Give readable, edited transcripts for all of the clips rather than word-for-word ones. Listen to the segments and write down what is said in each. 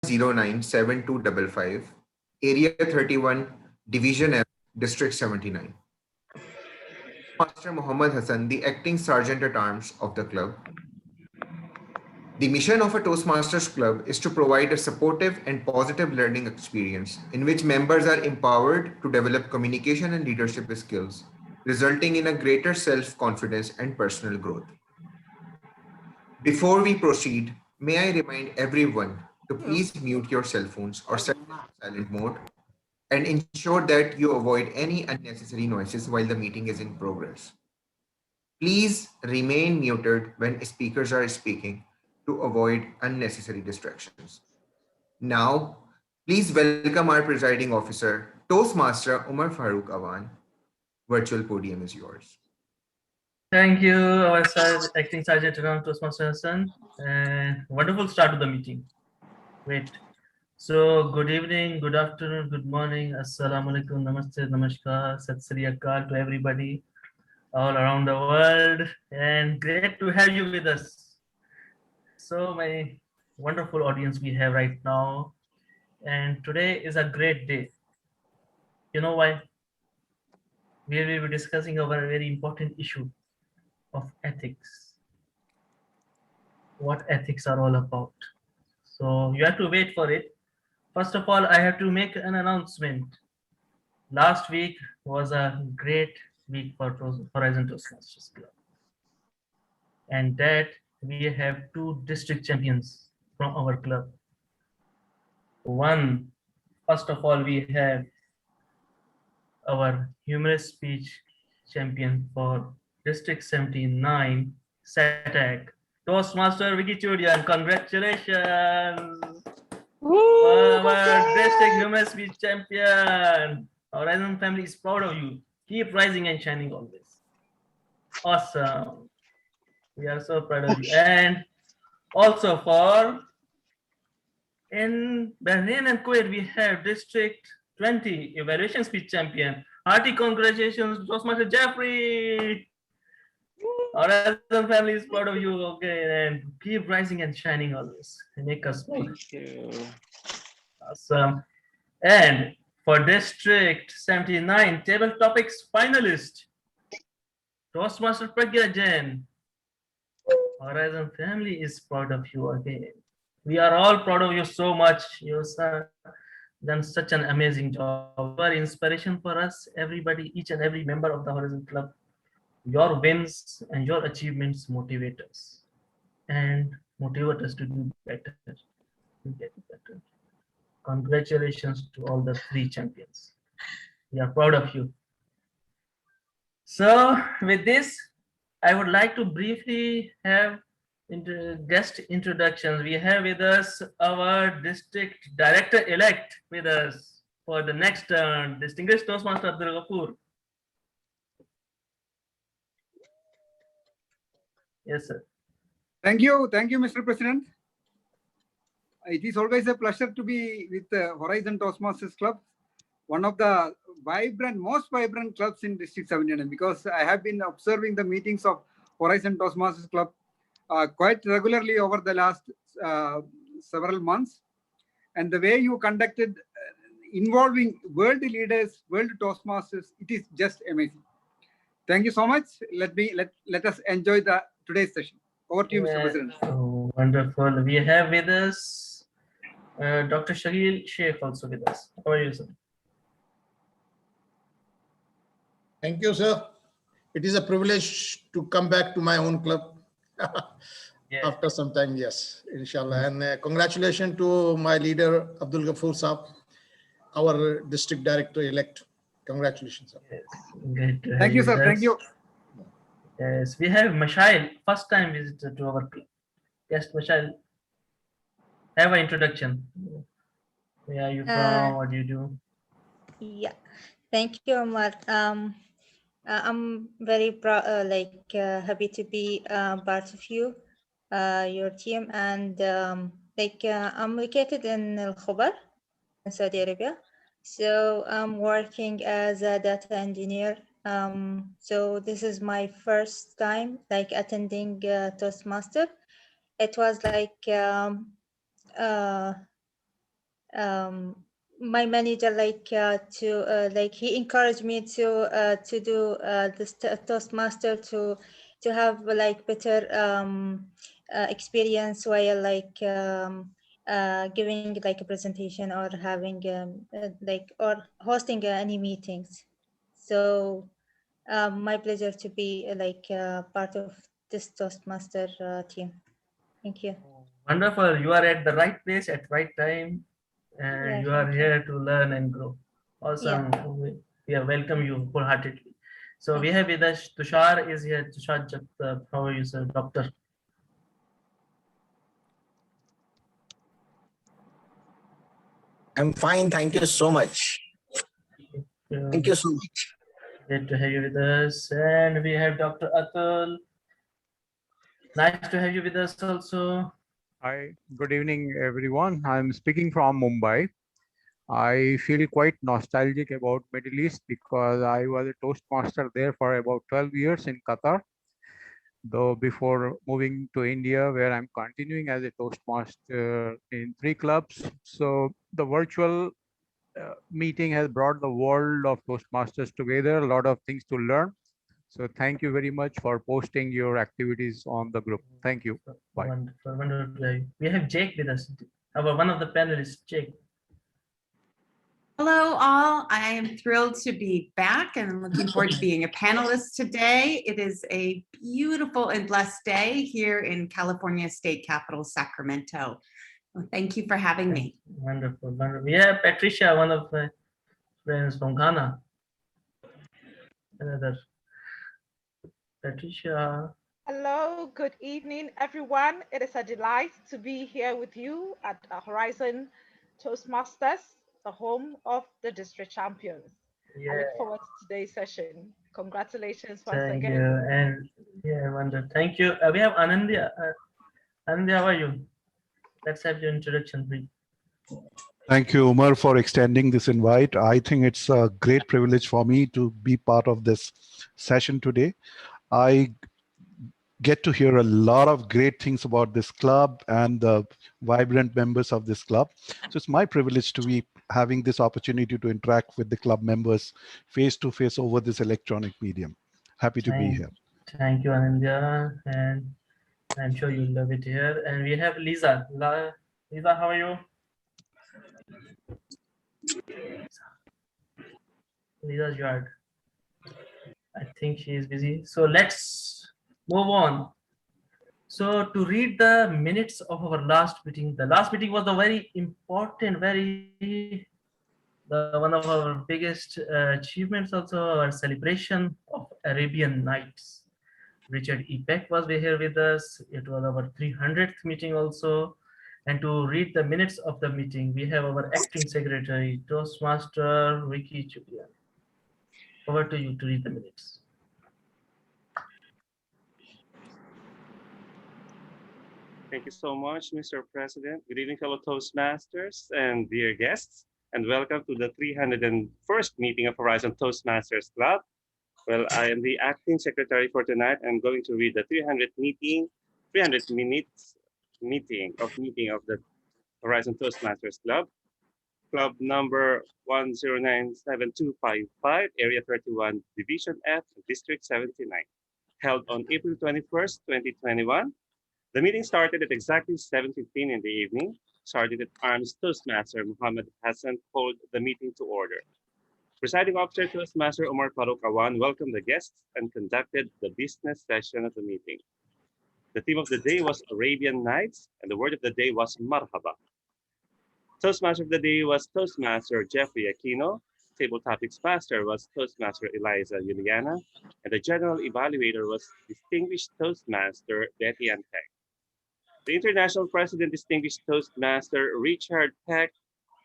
1097255, Area 31, Division F, District 79. Master Muhammad Hassan, the acting Sergeant at Arms of the club. The mission of a Toastmasters club is to provide a supportive and positive learning experience in which members are empowered to develop communication and leadership skills, resulting in a greater self-confidence and personal growth. Before we proceed, may I remind everyone to please mute your cell phones or set them on silent mode and ensure that you avoid any unnecessary noises while the meeting is in progress. Please remain muted when speakers are speaking to avoid unnecessary distractions. Now, please welcome our presiding officer, Toastmaster Umar Farooq Awan. Virtual podium is yours. Thank you, our acting Sergeant General Toastmaster Hassan. Wonderful start to the meeting. Great. So, good evening, good afternoon, good morning. Assalamu alaikum, namaste, namaskar, sat sri akal to everybody all around the world. And great to have you with us. So, my wonderful audience we have right now. And today is a great day. You know why? We will be discussing over a very important issue of ethics. What ethics are all about. So you have to wait for it. First of all, I have to make an announcement. Last week was a great week for Horizon Toastmasters Club. And that we have two district champions from our club. One, first of all, we have our humorous speech champion for District 79, SATAC, Toastmaster Vicky Chudian. Congratulations! Our district humorous speech champion. Horizon family is proud of you. Keep rising and shining always. Awesome. We are so proud of you. And also for in Bahrain and Kuwait, we have District 20 evaluation speech champion. Hearty congratulations, Toastmaster Jeffrey. Horizon family is proud of you. Okay, and keep rising and shining always. Make us proud. Thank you. Awesome. And for District 79 table topics finalist, Toastmaster Pragya Jain. Horizon family is proud of you again. We are all proud of you so much. You have done such an amazing job. You are inspiration for us, everybody, each and every member of the Horizon Club. Your wins and your achievements motivate us and motivate us to do better, to get better. Congratulations to all the three champions. We are proud of you. So with this, I would like to briefly have guest introductions. We have with us our district director-elect with us for the next turn, distinguished Toastmaster Abdul Ghafoor. Yes, sir. Thank you, Mr. President. It is always a pleasure to be with the Horizon Toastmasters Club, one of the most vibrant clubs in District 79, because I have been observing the meetings of Horizon Toastmasters Club quite regularly over the last several months. And the way you conducted involving world leaders, world Toastmasters, it is just amazing. Thank you so much. Let us enjoy today's session. Over to you, Mr. President. Oh, wonderful. We have with us Dr. Shahil Sheikh also with us. How are you, sir? Thank you, sir. It is a privilege to come back to my own club after some time. Yes, inshallah. And congratulations to my leader, Abdul Ghafoor Saab, our district director-elect. Congratulations, sir. Yes, great to have Thank you, sir. Thank you. Yes, we have Mashail, first time visitor to our club. Yes, Mashail, have an introduction. Where are you from? What do you do? Yeah, thank you, Omar. I'm very proud, happy to be part of your team, and I'm located in Al Khobar, in Saudi Arabia. So I'm working as a data engineer. So this is my first time attending Toastmaster. It was my manager he encouraged me to do this Toastmaster to have like better experience while giving like a presentation or having or hosting any meetings. So my pleasure to be part of this Toastmaster team. Thank you. Wonderful. You are at the right place at right time, and Yeah, you are thank you. here to learn and grow. Awesome. We welcome you wholeheartedly. So we Yes. have with us Tushar is here. Tushar Jagtap. How are you, sir? Doctor. I'm fine. Thank you so much. Thank you so much. Great to have you with us. And we have Dr. Atul. Nice to have you with us also. Hi, good evening, everyone. I'm speaking from Mumbai. I feel quite nostalgic about Middle East because I was a Toastmaster there for about 12 years in Qatar. Though before moving to India, where I'm continuing as a Toastmaster in 3 clubs. So the virtual meeting has brought the world of Toastmasters together, a lot of things to learn. So thank you very much for posting your activities on the group. Thank you. Bye. Wonderful, wonderful to have you. We have Jake with us. One of the panelists, Jake. Hello, all. I am thrilled to be back and I'm looking forward to being a panelist today. It is a beautiful and blessed day here in California state capital, Sacramento. Well, thank you for having me. Wonderful, wonderful. Yeah, Patricia, one of my friends from Ghana. Another Patricia. Hello, good evening, everyone. It is a delight to be here with you at Horizon Toastmasters, the home of the district champions. Yeah. I look forward to today's session. Congratulations once Thank again. you. And yeah, wonder. Thank you. We have Anandya. Anandya, how are you? Let's have your introduction, please. Thank you, Umar, for extending this invite. I think it's a great privilege for me to be part of this session today. I get to hear a lot of great things about this club and the vibrant members of this club. So it's my privilege to be having this opportunity to interact with the club members face to face over this electronic medium. Happy to be here. Thank you, Anandya. And I'm sure you'll love it here. And we have Lisa. Lisa, how are you? Lisa's yard. I think she is busy. So let's move on. So to read the minutes of our last meeting, the last meeting was a very important, one of our biggest achievements, also our celebration of Arabian Nights. Richard E. Peck was here with us. It was our 300th meeting also. And to read the minutes of the meeting, we have our acting secretary, Toastmaster Vicky Julian. Over to you to read the minutes. Thank you so much, Mr. President. Good evening, fellow Toastmasters and dear guests, and welcome to the 301st meeting of Horizon Toastmasters Club. Well, I am the acting secretary for tonight. I'm going to read the 300 minutes meeting of the Horizon Toastmasters Club. Club number 1097255, Area 31, Division F, District 79. Held on April 21st, 2021. The meeting started at exactly 7:15 in the evening. Sergeant at Arms Toastmaster Muhammad Hassan called the meeting to order. Presiding Officer Toastmaster Omar Farooq Awan welcomed the guests and conducted the business session of the meeting. The theme of the day was Arabian Nights, and the word of the day was Marhaba. Toastmaster of the day was Toastmaster Jeffrey Aquino. Table Topics Master was Toastmaster Eliza Juliana, and the General Evaluator was Distinguished Toastmaster Betty Ann Peck. The International President Distinguished Toastmaster Richard Peck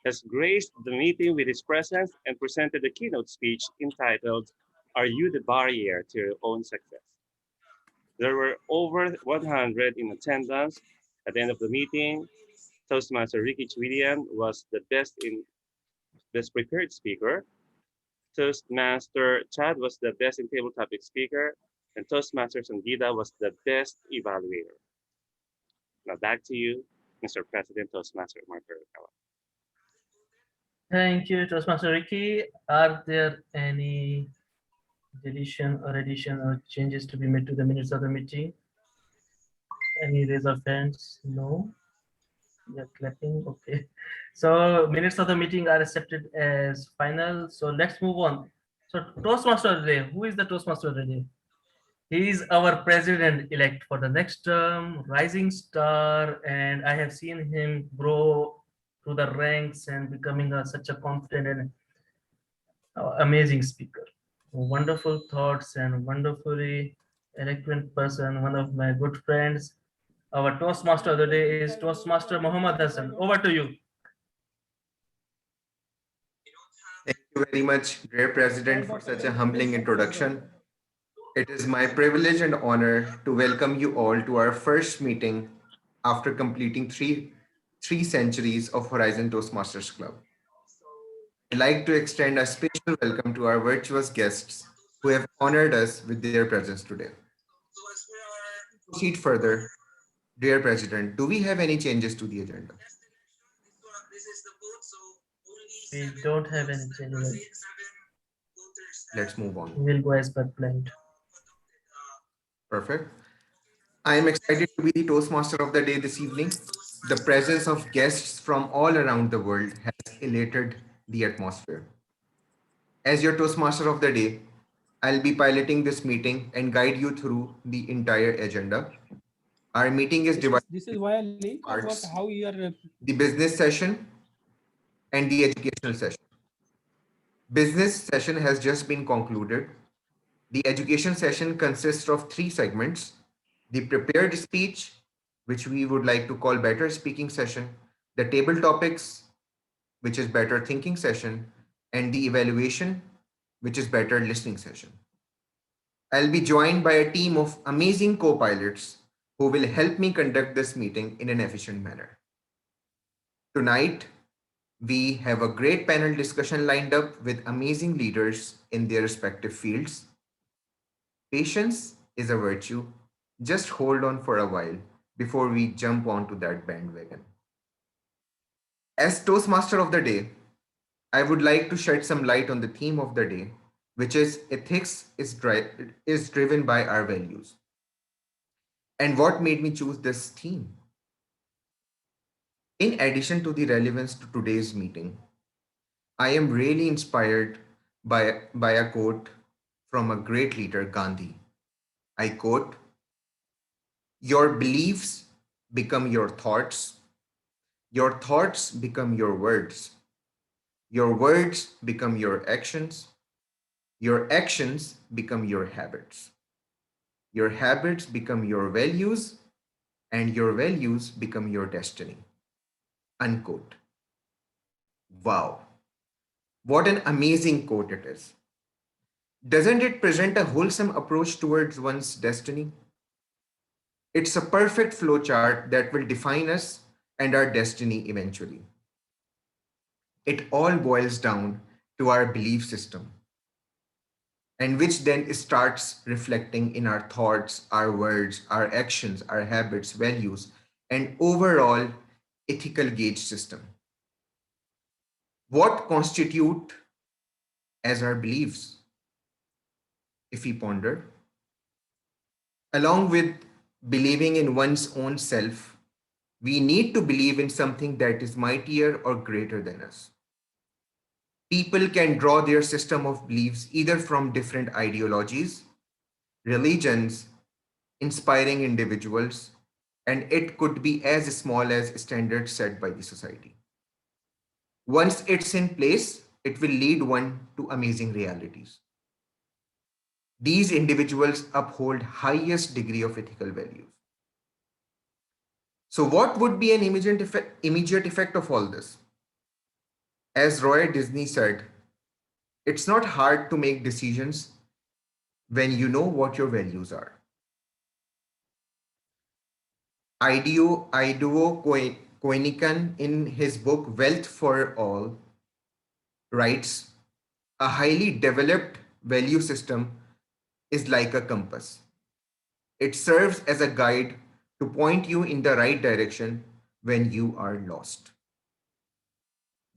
has graced the meeting with his presence and presented a keynote speech entitled, Are You the Barrier to Your Own Success? There were over 100 in attendance. At the end of the meeting, Toastmaster Ricky Chwidian was the best prepared speaker. Toastmaster Chad was the best in table topic speaker, and Toastmaster Sangita was the best evaluator. Now back to you, Mr. President, Toastmaster Mark Kawa. Thank you, Toastmaster Ricky. Are there any deletion or addition or changes to be made to the minutes of the meeting? Any raise of hands? No. You're clapping. Okay. So minutes of the meeting are accepted as final. So let's move on. So Toastmaster today. Who is the Toastmaster today? He is our president-elect for the next term, rising star, and I have seen him grow through the ranks and becoming such a confident and amazing speaker. Wonderful thoughts and wonderfully eloquent person, one of my good friends. Our Toastmaster of the day is Toastmaster Muhammad Hassan. Over to you. Thank you very much, dear President, for such a humbling introduction. It is my privilege and honor to welcome you all to our first meeting after completing three centuries of Horizon Toastmasters Club. I'd like to extend a special welcome to our virtuous guests who have honored us with their presence today. Proceed further, dear President, do we have any changes to the agenda? We don't have any changes. Let's move on. We'll go as per planned. Perfect. I am excited to be the Toastmaster of the day this evening. The presence of guests from all around the world has elated the atmosphere. As your Toastmaster of the day, I'll be piloting this meeting and guide you through the entire agenda. Our meeting is divided This is via link or what? parts: How you are? the business session and the educational session. Business session has just been concluded. The education session consists of three segments: the prepared speech, which we would like to call better speaking session, the table topics, which is better thinking session, and the evaluation, which is better listening session. I'll be joined by a team of amazing co-pilots who will help me conduct this meeting in an efficient manner. Tonight, we have a great panel discussion lined up with amazing leaders in their respective fields. Patience is a virtue. Just hold on for a while before we jump onto that bandwagon. As Toastmaster of the day, I would like to shed some light on the theme of the day, which is ethics is driven by our values. And what made me choose this theme? In addition to the relevance to today's meeting, I am really inspired by a quote from a great leader, Gandhi. I quote, "Your beliefs become your thoughts become your words become your actions become your habits become your values, and your values become your destiny." Unquote. Wow, what an amazing quote it is. Doesn't it present a wholesome approach towards one's destiny? It's a perfect flowchart that will define us and our destiny eventually. It all boils down to our belief system, and which then starts reflecting in our thoughts, our words, our actions, our habits, values, and overall ethical gauge system. What constitute as our beliefs? If we ponder, along with believing in one's own self, we need to believe in something that is mightier or greater than us. People can draw their system of beliefs either from different ideologies, religions, inspiring individuals, and it could be as small as standards set by the society. Once it's in place, it will lead one to amazing realities. These individuals uphold highest degree of ethical values. So what would be an immediate effect of all this? As Roy Disney said, it's not hard to make decisions when you know what your values are. Iduo Koenikan, in his book Wealth for All, writes, "A highly developed value system is like a compass. It serves as a guide to point you in the right direction when you are lost."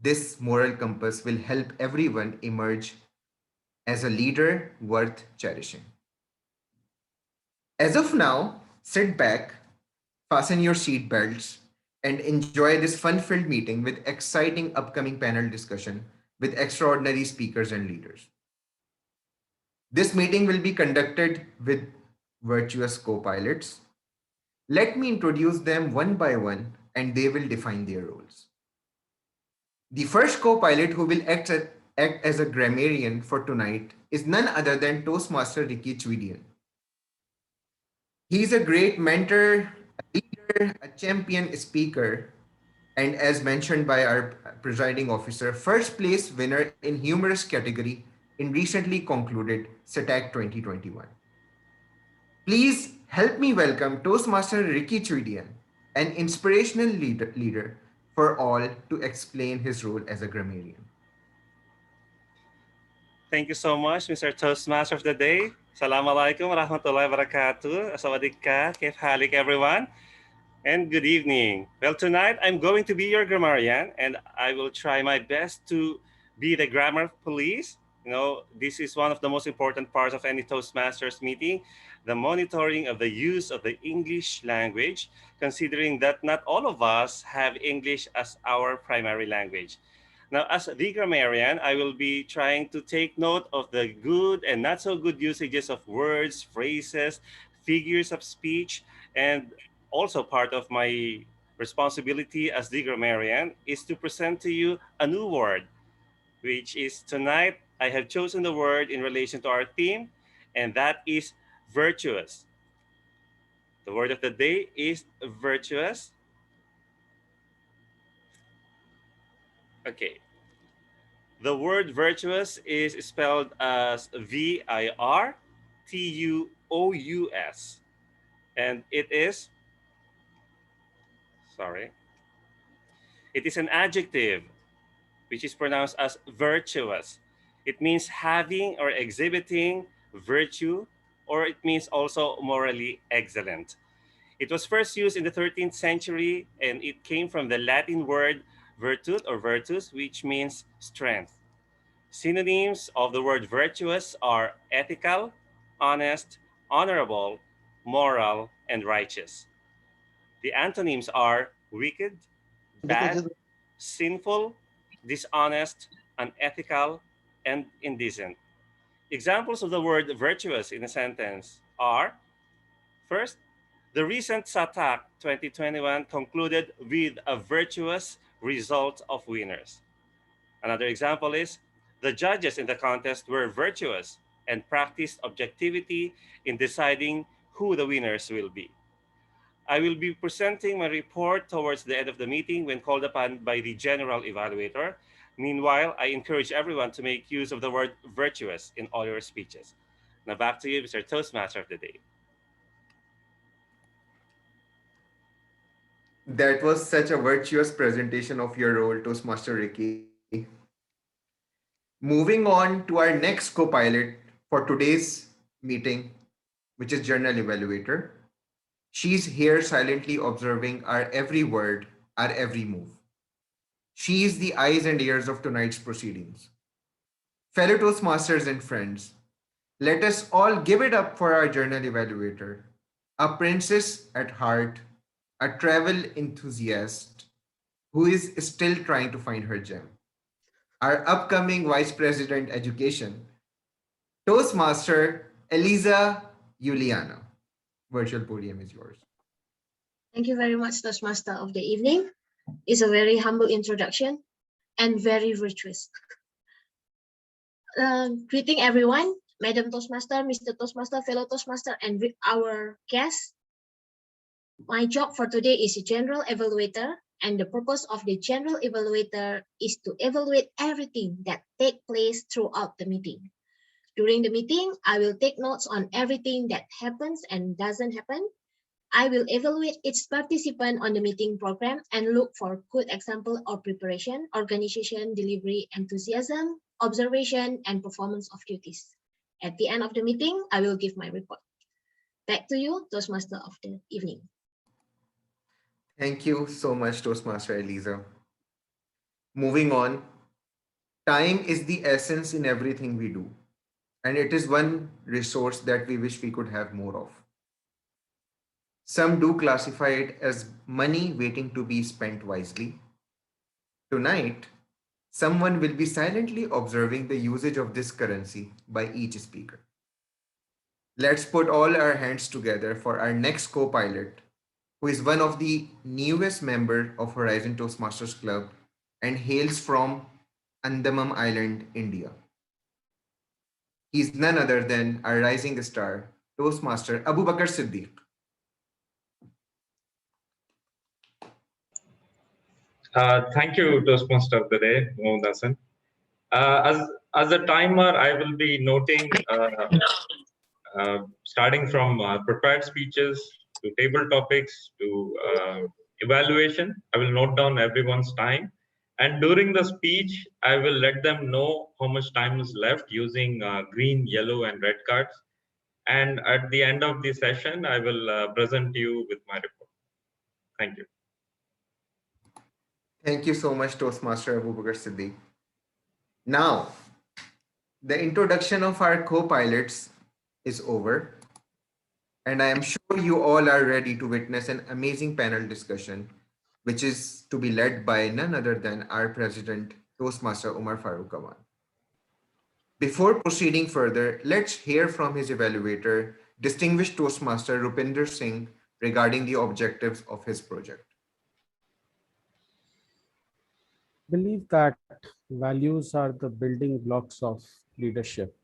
This moral compass will help everyone emerge as a leader worth cherishing. As of now, sit back, fasten your seat belts, and enjoy this fun-filled meeting with exciting upcoming panel discussion with extraordinary speakers and leaders. This meeting will be conducted with virtuous co-pilots. Let me introduce them one by one and they will define their roles. The first co-pilot who will act as a grammarian for tonight is none other than Toastmaster Ricky Chwidian. He is a great mentor, a leader, a champion speaker, and as mentioned by our presiding officer, first place winner in humorous category in recently concluded SATAC 2021. Please help me welcome Toastmaster Ricky Chwidian, an inspirational leader for all, to explain his role as a grammarian. Thank you so much, Mr. Toastmaster of the Day. Assalamualaikum warahmatullahi wabarakatuh. Sawadika, kif halik everyone, and good evening. Well, tonight I'm going to be your grammarian, and I will try my best to be the grammar police. You know, this is one of the most important parts of any Toastmasters meeting, the monitoring of the use of the English language, considering that not all of us have English as our primary language. Now, as the grammarian, I will be trying to take note of the good and not so good usages of words, phrases, figures of speech, and also part of my responsibility as the grammarian is to present to you a new word, which is tonight I have chosen the word in relation to our theme, and that is virtuous. The word of the day is virtuous. Okay. The word virtuous is spelled as virtuous, and it is, sorry, it is an adjective which is pronounced as virtuous. It means having or exhibiting virtue, or it means also morally excellent. It was first used in the 13th century, and it came from the Latin word virtut or virtus, which means strength. Synonyms of the word virtuous are ethical, honest, honorable, moral, and righteous. The antonyms are wicked, bad, sinful, dishonest, unethical, and indecent. Examples of the word virtuous in a sentence are: first, the recent SATAC 2021 concluded with a virtuous result of winners. Another example is, the judges in the contest were virtuous and practiced objectivity in deciding who the winners will be. I will be presenting my report towards the end of the meeting when called upon by the general evaluator. Meanwhile, I encourage everyone to make use of the word virtuous in all your speeches. Now back to you, Mr. Toastmaster of the Day. That was such a virtuous presentation of your role, Toastmaster Ricky. Moving on to our next co-pilot for today's meeting, which is Journal Evaluator. She's here silently observing our every word, our every move. She is the eyes and ears of tonight's proceedings. Fellow Toastmasters and friends, let us all give it up for our Journal Evaluator, a princess at heart, a travel enthusiast who is still trying to find her gem. Our upcoming Vice President Education, Toastmaster Eliza Juliana. Virtual podium is yours. Thank you very much, Toastmaster of the evening. It's a very humble introduction and very virtuous. Greeting everyone, Madam Toastmaster, Mr. Toastmaster, fellow Toastmaster, and our guests. My job for today is a general evaluator, and the purpose of the general evaluator is to evaluate everything that takes place throughout the meeting. During the meeting, I will take notes on everything that happens and doesn't happen. I will evaluate each participant on the meeting program and look for good example of preparation, organization, delivery, enthusiasm, observation, and performance of duties. At the end of the meeting, I will give my report. Back to you, Toastmaster of the evening. Thank you so much, Toastmaster Eliza. Moving on, time is the essence in everything we do, and it is one resource that we wish we could have more of. Some do classify it as money waiting to be spent wisely. Tonight, someone will be silently observing the usage of this currency by each speaker. Let's put all our hands together for our next co-pilot, who is one of the newest member of Horizon Toastmasters Club and hails from Andamam Island, India. He is none other than our rising star, Toastmaster Abu Bakr Siddiq. Thank you, Toastmaster of the day, Mohammed Hassan. As a timer, I will be noting, starting from prepared speeches to table topics to evaluation. I will note down everyone's time. And during the speech, I will let them know how much time is left using green, yellow, and red cards. And at the end of the session, I will present you with my report. Thank you. Thank you so much, Toastmaster Abu Bakr Siddiq. Now, the introduction of our co-pilots is over, and I am sure you all are ready to witness an amazing panel discussion, which is to be led by none other than our president, Toastmaster Umar Farooq Awan. Before proceeding further, let's hear from his evaluator, distinguished Toastmaster Rupinder Singh, regarding the objectives of his project. Believe that values are the building blocks of leadership.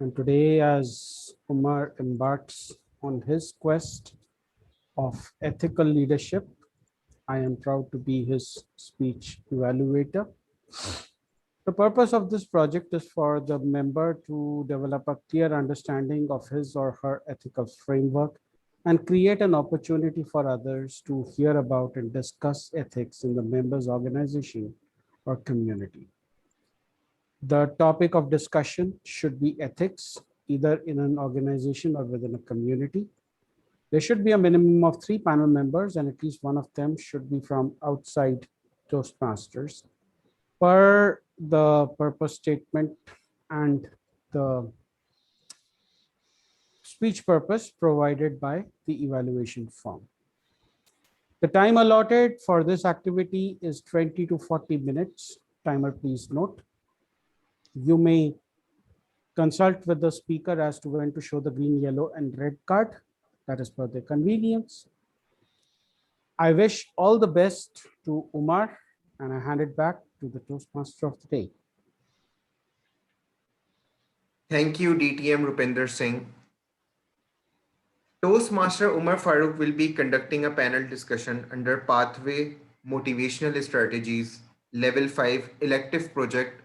And today, as Umar embarks on his quest of ethical leadership, I am proud to be his speech evaluator. The purpose of this project is for the member to develop a clear understanding of his or her ethical framework and create an opportunity for others to hear about and discuss ethics in the member's organization or community. The topic of discussion should be ethics, either in an organization or within a community. There should be a minimum of 3 panel members, and at least one of them should be from outside Toastmasters. Per the purpose statement and the speech purpose provided by the evaluation form. The time allotted for this activity is 20 to 40 minutes. Timer, please note. You may consult with the speaker as to when to show the green, yellow, and red card. That is per their convenience. I wish all the best to Umar, and I hand it back to the Toastmaster of the day. Thank you, DTM Rupinder Singh. Toastmaster Umar Farooq will be conducting a panel discussion under Pathway Motivational Strategies Level 5 Elective Project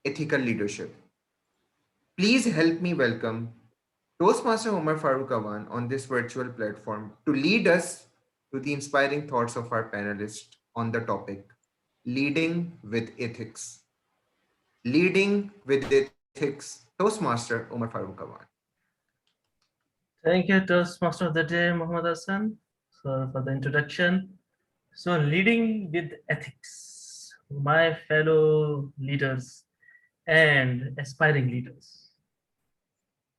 Ethical Leadership. Please help me welcome Toastmaster Umar Farooq Awan on this virtual platform to lead us to the inspiring thoughts of our panelists on the topic, Leading with Ethics. Leading with Ethics, Toastmaster Umar Farooq Awan. Thank you, Toastmaster of the day, Mohammed Hassan, for the introduction. So, leading with ethics, my fellow leaders and aspiring leaders.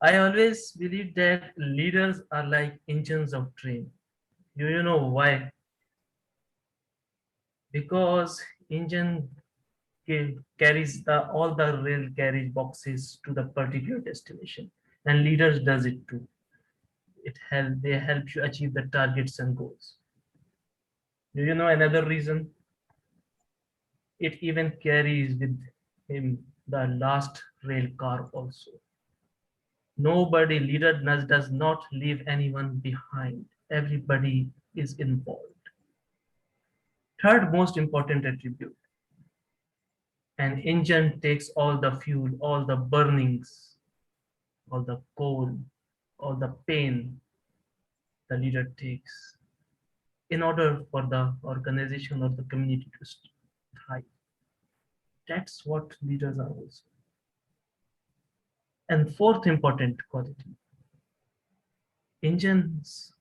I always believe that leaders are like engines of train. You know why? Because engine carries all the rail carriage boxes to the particular destination, and leaders does it too. They help you achieve the targets and goals. Do you know another reason? It even carries with him the last rail car also. Nobody, leader does not leave anyone behind. Everybody is involved. Third most important attribute, an engine takes all the fuel, all the burnings, all the coal, all the pain the leader takes in order for the organization or the community to thrive. That's what leaders are also. And fourth important quality, engines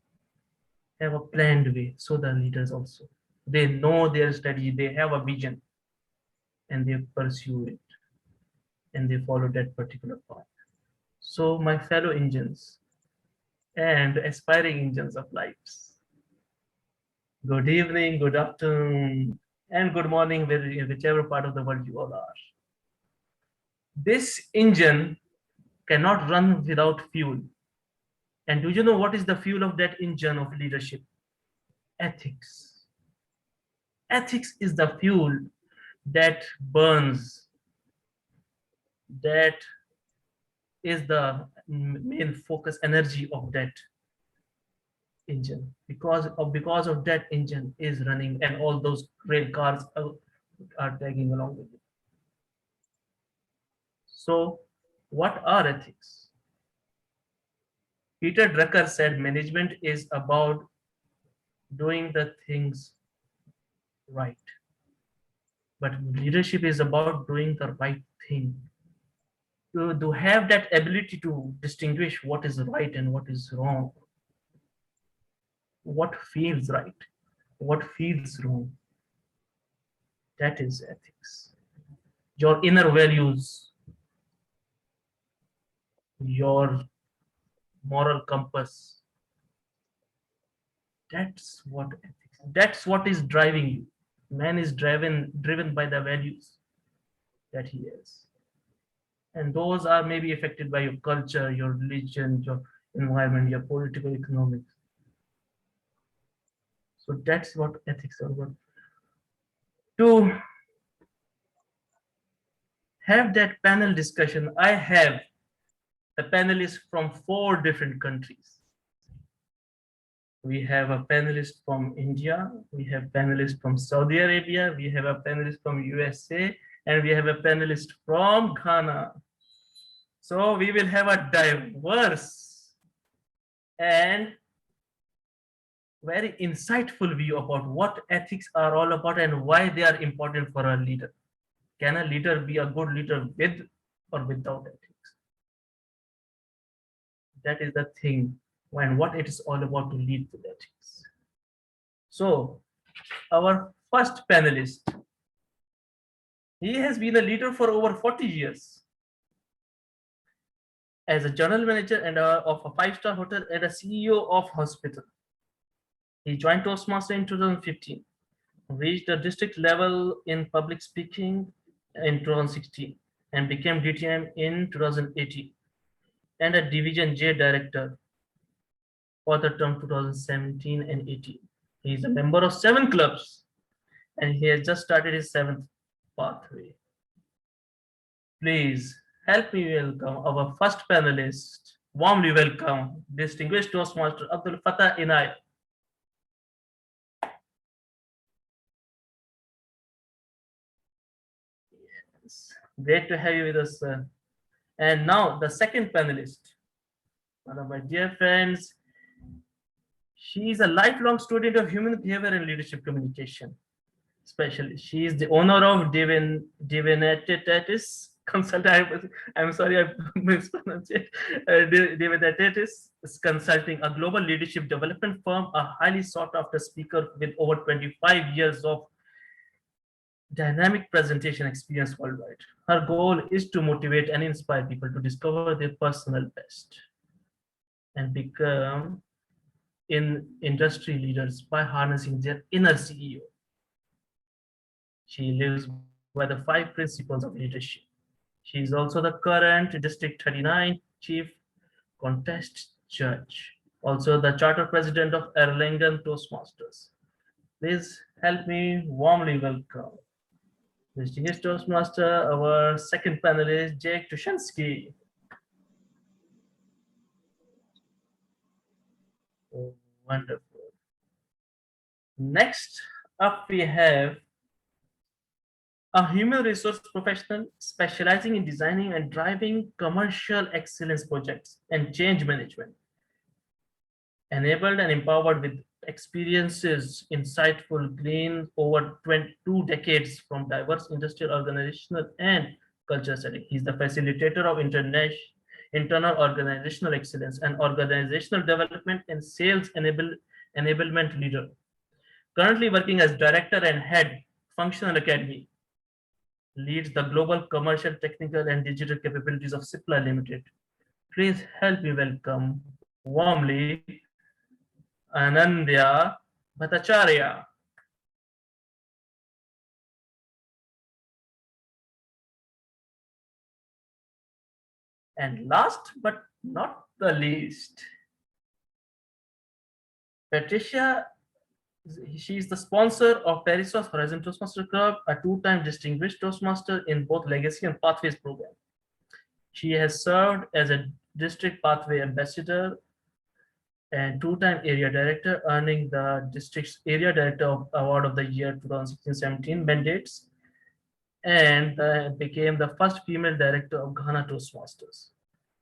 have a planned way, so the leaders also. They know their strategy, they have a vision. and they pursue it and they follow that particular path. So my fellow engines and aspiring engines of lives, good evening, good afternoon, and good morning, whichever part of the world you all are. This engine cannot run without fuel. And do you know what is the fuel of that engine of leadership? Ethics. Ethics is the fuel that burns, that is the main focus energy of that engine. Because of that engine is running and all those rail cars are tagging along with it. So what are ethics? Peter Drucker said management is about doing the things right. But leadership is about doing the right thing. To have that ability to distinguish what is right and what is wrong. What feels right, what feels wrong. That is ethics. Your inner values, your moral compass. That's what ethics. That's what is driving you. Man is driven by the values that he has. And those are maybe affected by your culture, your religion, your environment, your political economics. So that's what ethics are about. To have that panel discussion, I have a panelist from 4 different countries. We have a panelist from India, we have panelists from Saudi Arabia, we have a panelist from USA, and we have a panelist from Ghana. So we will have a diverse and very insightful view about what ethics are all about and why they are important for a leader. Can a leader be a good leader with or without ethics? That is the thing, and what it is all about to lead with ethics. So our first panelist, he has been a leader for over 40 years. As a general manager and of a 5-star hotel and a CEO of hospital. He joined Toastmasters in 2015, reached the district level in public speaking in 2016, and became DTM in 2018, and a Division J director for the term 2017 and 18. He is a member of 7 clubs, and he has just started his 7th pathway. Please help me welcome our first panelist. Warmly welcome distinguished Toastmaster Abdul Fattah Inayat. Yes, great to have you with us, sir. And now the second panelist, one of my dear friends. She is a lifelong student of human behavior and leadership communication. Especially, she is the owner of Divinitatis Consulting. I'm sorry, I mispronounced it. Divinitatis Consulting, a global leadership development firm, a highly sought after speaker with over 25 years of dynamic presentation experience worldwide. Her goal is to motivate and inspire people to discover their personal best and become industry leaders by harnessing their inner CEO. She lives by the 5 principles of leadership. She is also the current District 39 Chief Contest Judge, also the Charter President of Erlangen Toastmasters. Please help me warmly welcome distinguished Toastmaster, our second panelist, Jake Tushansky. Oh, wonderful. Next up, we have a human resource professional specializing in designing and driving commercial excellence projects and change management. Enabled and empowered with experiences, insightful, gleaned over 22 decades from diverse industrial, organizational, and cultural setting. He's the facilitator of internal organizational excellence and organizational development and sales enablement leader. Currently working as director and head functional academy. leads the global commercial, technical, and digital capabilities of Cipla Limited. Please help me welcome warmly Anandya Bhattacharya. And last but not the least, Patricia, she is the sponsor of Paris's Horizon Toastmaster Club, a two-time distinguished Toastmaster in both Legacy and Pathways program. She has served as a district pathway ambassador and two-time area director, earning the district's area director award of the year 2016-17 mandates, and became the first female director of Ghana Toastmasters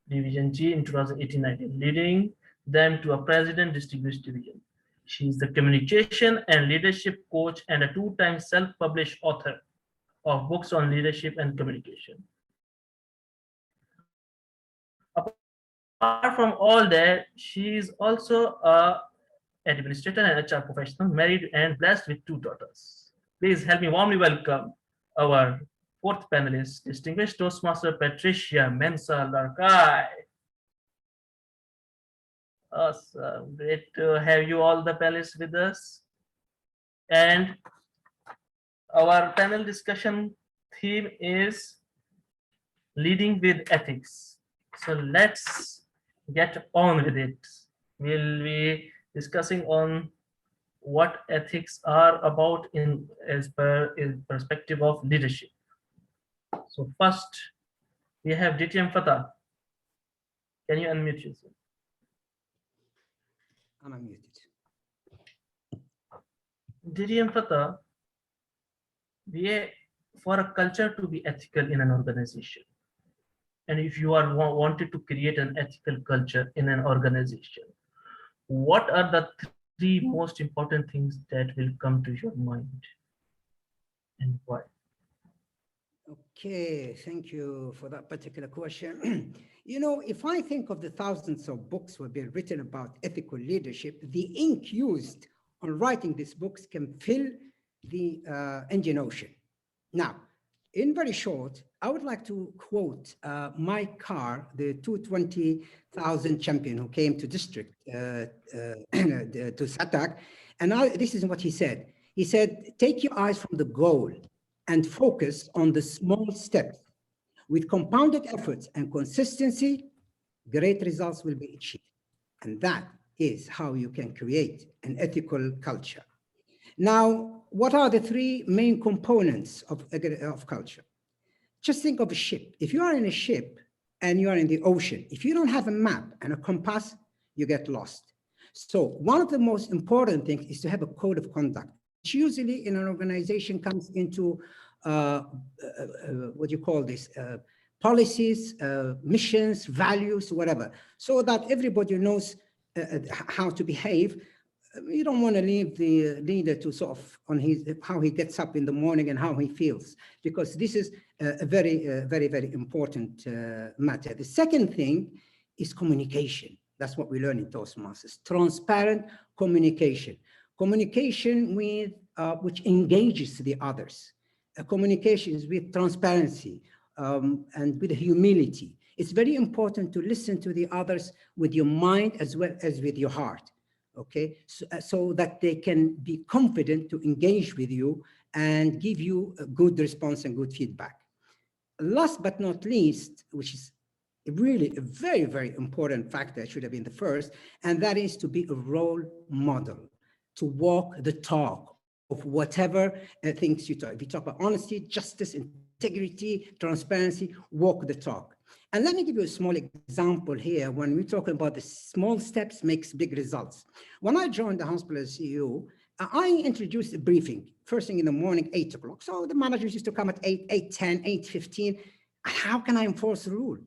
Division G in 2018-19, leading them to a president distinguished division. She is the communication and leadership coach and a two-time self-published author of books on leadership and communication. Apart from all that, she is also an administrator and HR professional, married and blessed with two daughters. Please help me warmly welcome our fourth panelist, distinguished Toastmaster Patricia Mensah Larkai. Awesome, great to have you all the panelists with us. And our panel discussion theme is leading with ethics. So let's get on with it. We'll be discussing on what ethics are about in perspective of leadership. So first, we have DTM Fatah. Can you unmute yourself? I'm unmuted. DTM Fatah, for a culture to be ethical in an organization, and if you are wanted to create an ethical culture in an organization, what are the three most important things that will come to your mind and why? Okay, thank you for that particular question. You know, if I think of the thousands of books that have been written about ethical leadership, the ink used on writing these books can fill the Indian Ocean. Now, in very short, I would like to quote Mike Carr, the 220,000 champion who came to district to Satak. And this is what he said. He said, take your eyes from the goal and focus on the small steps. With compounded efforts and consistency, great results will be achieved. And that is how you can create an ethical culture. Now, what are the three main components of culture? Just think of a ship. If you are in a ship and you are in the ocean, if you don't have a map and a compass, you get lost. So one of the most important things is to have a code of conduct, which usually in an organization comes into, what do you call this? Policies, missions, values, whatever, so that everybody knows how to behave. You don't want to leave the leader to sort of on how he gets up in the morning and how he feels, because this is a very important matter. The second thing is communication. That's what we learn in Toastmasters. Transparent communication. Communication with which engages the others. Communication is with transparency and with humility. It's very important to listen to the others with your mind as well as with your heart. Okay, so that they can be confident to engage with you and give you a good response and good feedback. Last but not least, which is really a very important factor, should have been the first, and that is to be a role model, to walk the talk of whatever things you talk. If you talk about honesty, justice, integrity, transparency, walk the talk. And let me give you a small example here. When we're talking about the small steps makes big results. When I joined the hospital as CEO, I introduced a briefing first thing in the morning, 8 o'clock. So the managers used to come at 8, 8:10, 8:15. How can I enforce the rule?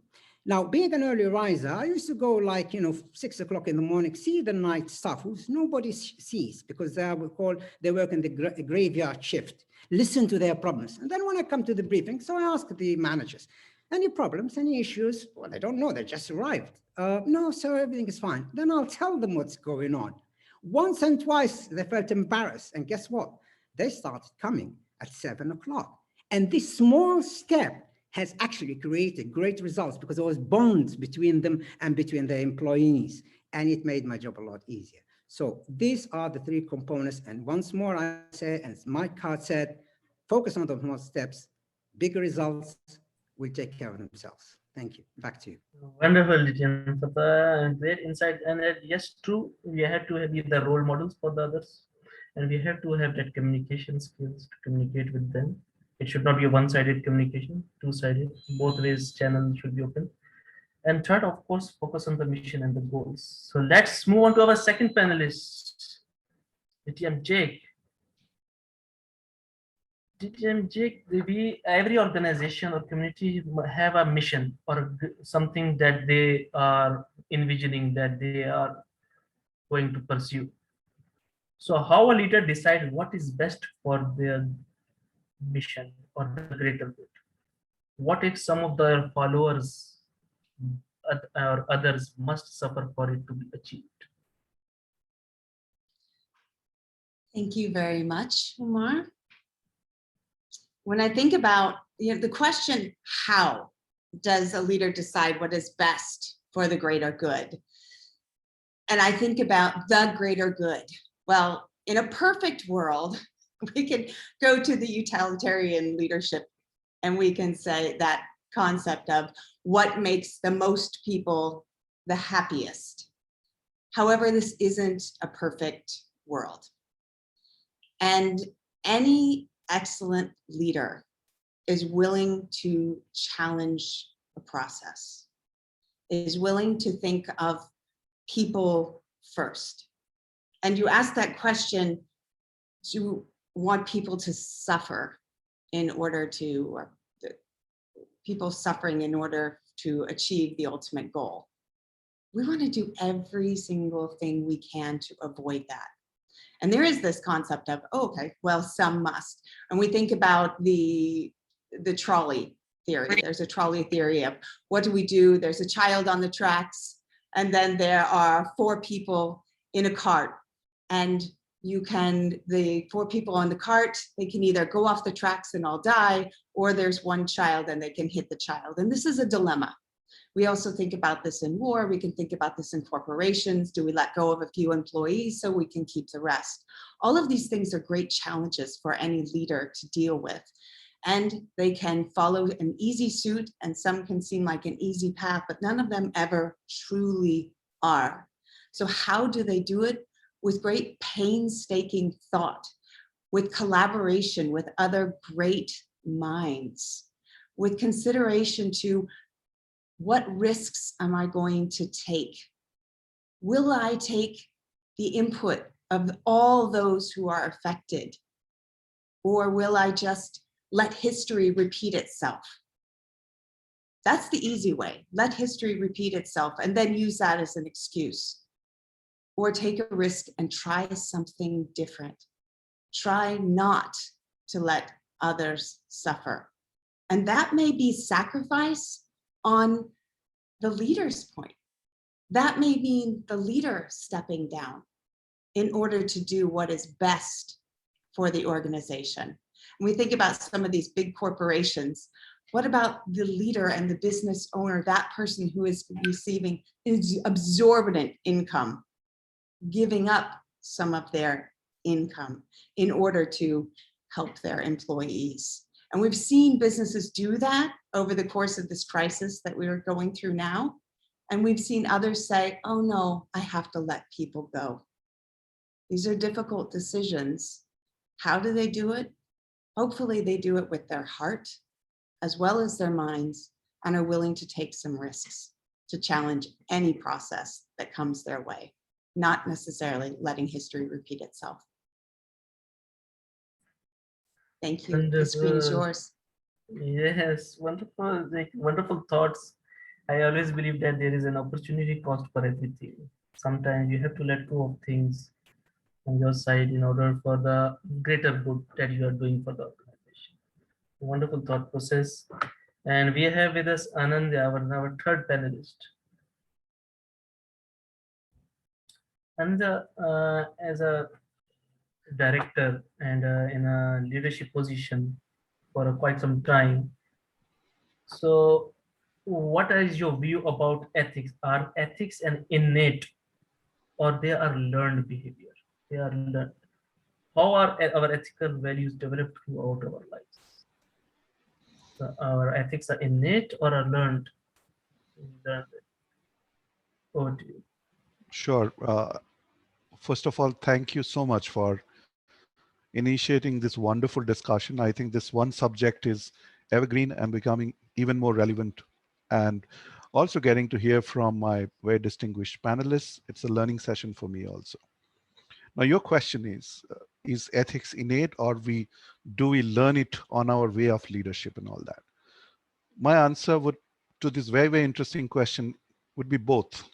Now, being an early riser, I used to go like, 6 o'clock in the morning, see the night staff who nobody sees because they work in the graveyard shift, listen to their problems. And then when I come to the briefing, so I ask the managers, any problems, any issues? Well, they don't know, they just arrived. No, sir, everything is fine. Then I'll tell them what's going on. Once and twice, they felt embarrassed. And guess what? They started coming at 7 o'clock. And this small step has actually created great results because there was bonds between them and between the employees, and it made my job a lot easier. So these are the three components. And once more, I say, and Mike Card said, focus on the small steps, bigger results will take care of themselves. Thank you. Back to you. Wonderful, Jiten, for the great insight. And yes, true, we have to be the role models for the others, and we have to have that communication skills to communicate with them. It should not be a one-sided communication, two-sided. Both ways channel should be open. And third, of course, focus on the mission and the goals. So let's move on to our second panelist, DTM Jake. DTM Jake, every organization or community have a mission or something that they are envisioning, that they are going to pursue. So how a leader decides what is best for their mission or the greater good? What if some of their followers or others must suffer for it to be achieved? Thank you very much, Umar. When I think about the question, how does a leader decide what is best for the greater good? And I think about the greater good. Well, in a perfect world, we can go to the utilitarian leadership and we can say that concept of what makes the most people the happiest. However, this isn't a perfect world. And any excellent leader is willing to challenge the process, is willing to think of people first. And you ask that question, do you want people to suffer in order to, or people suffering in order to achieve the ultimate goal? We want to do every single thing we can to avoid that. And there is this concept of, oh, okay, well, some must. And we think about the trolley theory. There's a trolley theory of what do we do? There's a child on the tracks, and then there are 4 people in a cart. And the 4 people on the cart, they can either go off the tracks and all die, or there's one child and they can hit the child. And this is a dilemma. We also think about this in war. We can think about this in corporations. Do we let go of a few employees so we can keep the rest? All of these things are great challenges for any leader to deal with. And they can follow an easy suit, and some can seem like an easy path, but none of them ever truly are. So how do they do it? With great painstaking thought, with collaboration with other great minds, with consideration to what risks am I going to take? Will I take the input of all those who are affected? Or will I just let history repeat itself? That's the easy way. Let history repeat itself and then use that as an excuse. Or take a risk and try something different. Try not to let others suffer. And that may be sacrifice on the leader's point. That may mean the leader stepping down in order to do what is best for the organization. And we think about some of these big corporations. What about the leader and the business owner, that person who is receiving exorbitant income, giving up some of their income in order to help their employees? And we've seen businesses do that over the course of this crisis that we are going through now. And we've seen others say, oh no, I have to let people go. These are difficult decisions. How do they do it? Hopefully they do it with their heart as well as their minds, and are willing to take some risks to challenge any process that comes their way, not necessarily letting history repeat itself. Thank you. The screen is yours. Yes, wonderful, like, wonderful thoughts. I always believe that there is an opportunity cost for everything. Sometimes you have to let go of things on your side in order for the greater good that you are doing for the organization. Wonderful thought process. And we have with us Anand, our third panelist. And as a director and in a leadership position, for quite some time. So, what is your view about ethics? Are ethics an innate or they are learned behavior? They are learned. How are our ethical values developed throughout our lives? So our ethics are innate or are learned? Learned. Over to you. Sure. First of all, thank you so much for initiating this wonderful discussion. I think this one subject is evergreen and becoming even more relevant. And also getting to hear from my very distinguished panelists. It's a learning session for me also. Now, your question is ethics innate or do we learn it on our way of leadership and all that? My answer to this very, very interesting question would be both.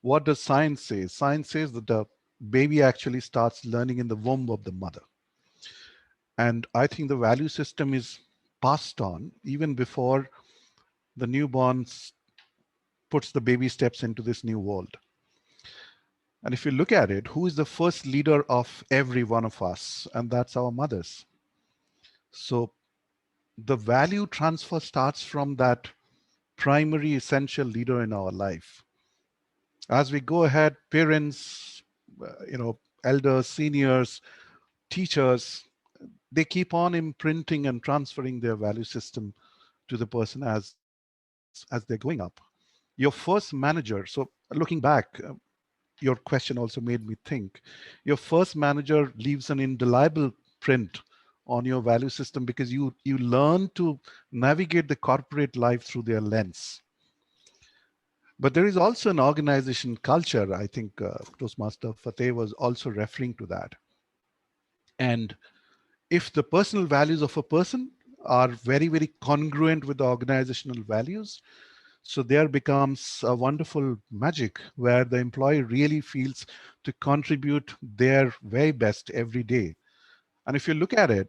What does science say? Science says that the baby actually starts learning in the womb of the mother. And I think the value system is passed on even before the newborn puts the baby steps into this new world. And if you look at it, who is the first leader of every one of us? And that's our mothers. So the value transfer starts from that primary essential leader in our life. As we go ahead, parents, elders, seniors, teachers, they keep on imprinting and transferring their value system to the person as they're growing up. Your first manager, so looking back, your question also made me think. Your first manager leaves an indelible print on your value system because you learn to navigate the corporate life through their lens. But there is also an organization culture. I think Toastmaster Fateh was also referring to that. And if the personal values of a person are very, very congruent with the organizational values, so there becomes a wonderful magic where the employee really feels to contribute their very best every day. And if you look at it,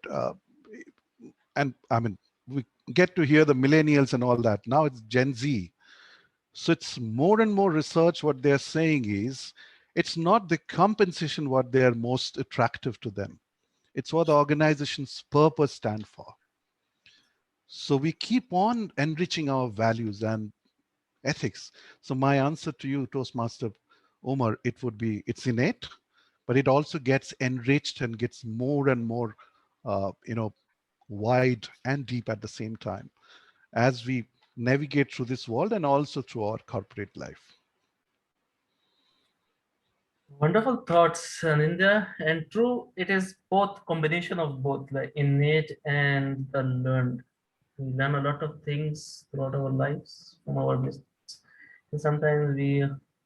and I mean, we get to hear the millennials and all that. Now it's Gen Z. So it's more and more research. What they're saying is it's not the compensation what they're most attractive to them. It's what the organization's purpose stand for. So we keep on enriching our values and ethics. So my answer to you, Toastmaster Omar, it would be it's innate, but it also gets enriched and gets more and more, wide and deep at the same time as we navigate through this world and also through our corporate life. Wonderful thoughts, Anindya. And true, it is both combination of both, the innate and the learned. We learn a lot of things throughout our lives from our mistakes. And sometimes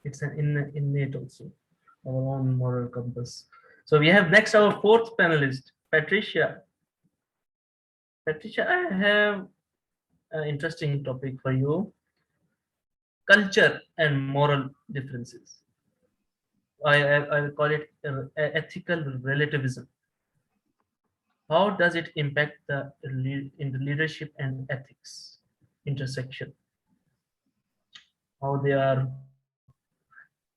it's an innate also, our own moral compass. So we have next our fourth panelist, Patricia. Patricia, I have an interesting topic for you. Culture and moral differences. I will call it ethical relativism. How does it impact in the leadership and ethics intersection? How they are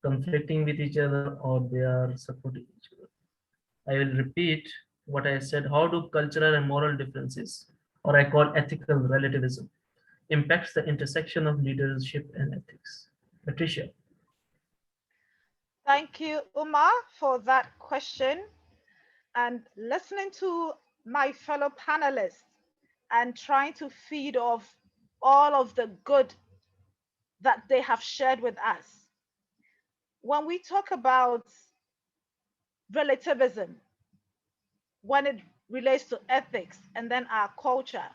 conflicting with each other or they are supporting each other? I will repeat what I said. How do cultural and moral differences, or I call ethical relativism, impacts the intersection of leadership and ethics? Patricia. Thank you, Umar, for that question. And listening to my fellow panelists and trying to feed off all of the good that they have shared with us. When we talk about relativism, when it relates to ethics and then our culture,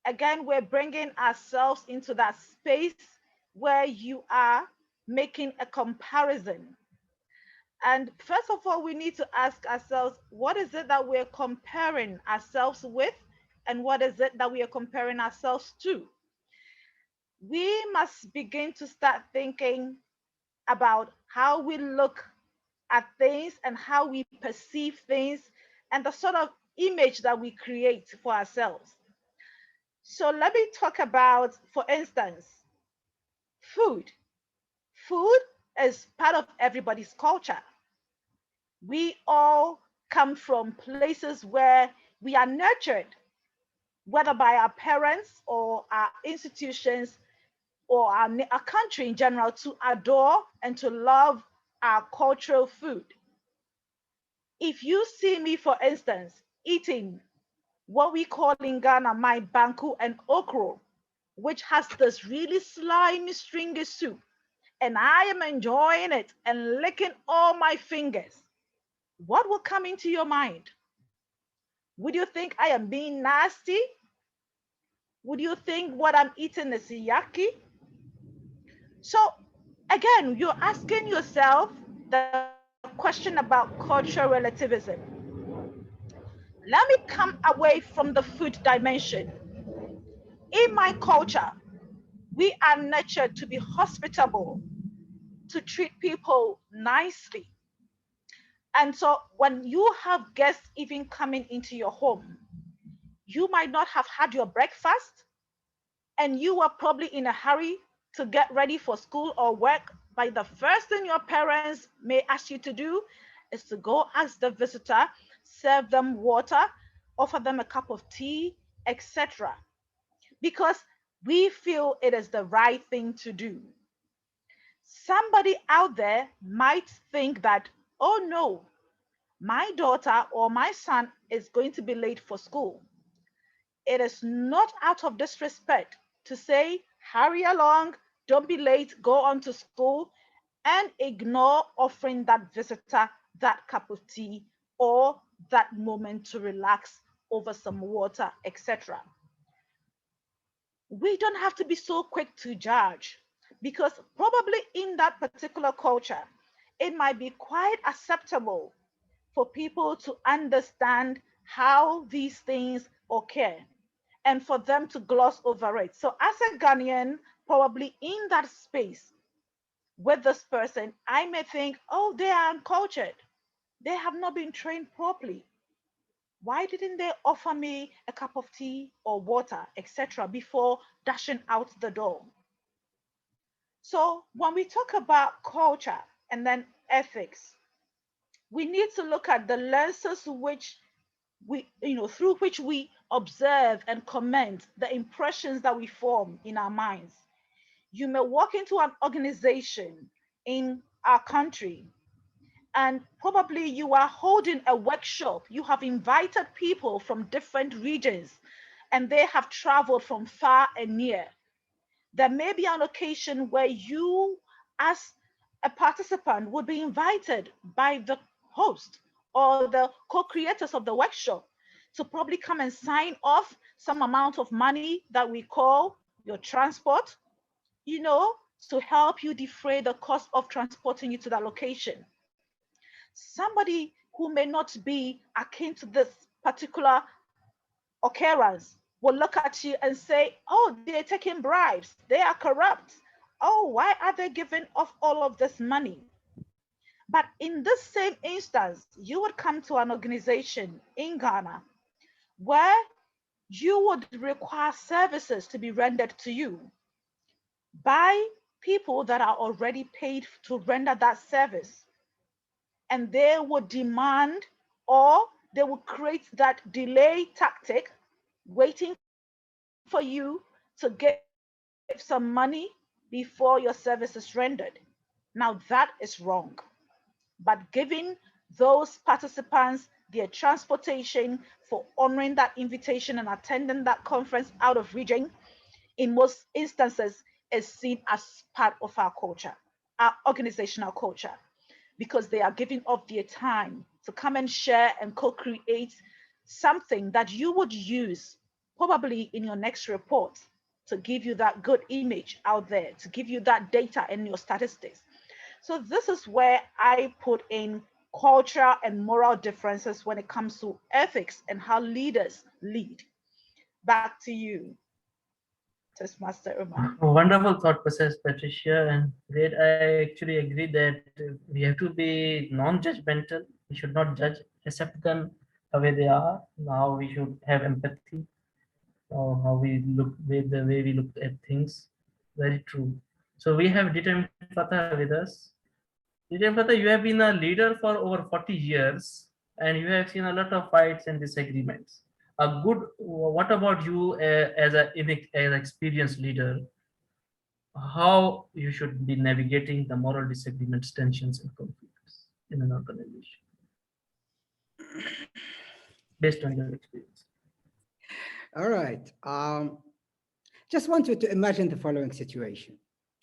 again, we're bringing ourselves into that space where you are making a comparison. And first of all, we need to ask ourselves, what is it that we're comparing ourselves with? And what is it that we are comparing ourselves to? We must begin to start thinking about how we look at things and how we perceive things and the sort of image that we create for ourselves. So let me talk about, for instance, food. Food is part of everybody's culture. We all come from places where We are nurtured, whether by our parents or our institutions or our country in general, to adore and to love our cultural food. If you see me, for instance, eating what we call in Ghana my banku and okro, which has this really slimy, stringy soup, and I am enjoying it and licking all my fingers, what will come into your mind? Would you think I am being nasty? Would you think what I'm eating is yaki? So again, you're asking yourself the question about cultural relativism. Let me come away from the food dimension. In my culture, we are nurtured to be hospitable, to treat people nicely. And so when you have guests even coming into your home, you might not have had your breakfast and you are probably in a hurry to get ready for school or work. But the first thing your parents may ask you to do is to go ask the visitor, serve them water, offer them a cup of tea, etc. Because we feel it is the right thing to do. Somebody out there might think that, oh no, my daughter or my son is going to be late for school. It is not out of disrespect to say, hurry along, don't be late, go on to school, and ignore offering that visitor that cup of tea or that moment to relax over some water, etc. We don't have to be so quick to judge, because probably in that particular culture, it might be quite acceptable for people to understand how these things occur and for them to gloss over it. So as a Ghanaian, probably in that space with this person, I may think, oh, they are uncultured. They have not been trained properly. Why didn't they offer me a cup of tea or water, etc., before dashing out the door? So when we talk about culture and then ethics, we need to look at the lenses which through which we observe and comment the impressions that we form in our minds. You may walk into an organization in our country and probably you are holding a workshop. You have invited people from different regions and they have traveled from far and near. There may be an occasion where you, as a participant, would be invited by the host or the co-creators of the workshop to probably come and sign off some amount of money that we call your transport, to help you defray the cost of transporting you to that location. Somebody who may not be akin to this particular occurrence will look at you and say, oh, they're taking bribes, they are corrupt. Oh, why are they giving off all of this money? But in this same instance, you would come to an organization in Ghana where you would require services to be rendered to you by people that are already paid to render that service. And they would demand, or they would create that delay tactic, waiting for you to give some money before your service is rendered. Now that is wrong. But giving those participants their transportation for honoring that invitation and attending that conference out of region, in most instances, is seen as part of our culture, our organizational culture, because they are giving up their time to come and share and co-create something that you would use probably in your next report to give you that good image out there, to give you that data in your statistics. So this is where I put in cultural and moral differences when it comes to ethics and how leaders lead. Back to you, Toastmaster Umar. Wonderful thought process, Patricia, and great. I actually agree that we have to be non-judgmental. We should not judge, accept them the way they are. Now we should have empathy, or how we look with the way we look at things. Very true. So we have Dita Fatah with us. Dita Fatah, you have been a leader for over 40 years, and you have seen a lot of fights and disagreements. What about you as an experienced leader? How you should be navigating the moral disagreements, tensions, and conflicts in an organization based on your experience? All right. Just want you to imagine the following situation.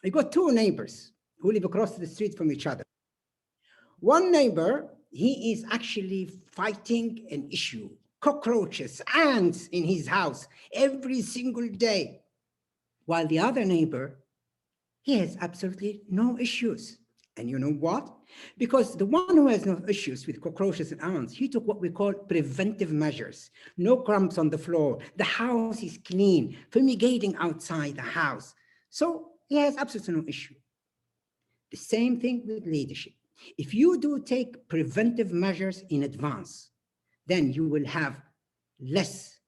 You got two neighbors who live across the street from each other. One neighbor, he is actually fighting an issue, cockroaches, ants in his house every single day. While the other neighbor, he has absolutely no issues. And you know what? Because the one who has no issues with cockroaches and ants, he took what we call preventive measures. No crumbs on the floor. The house is clean, fumigating outside the house. So he has absolutely no issue. The same thing with leadership. If you do take preventive measures in advance, then you will have less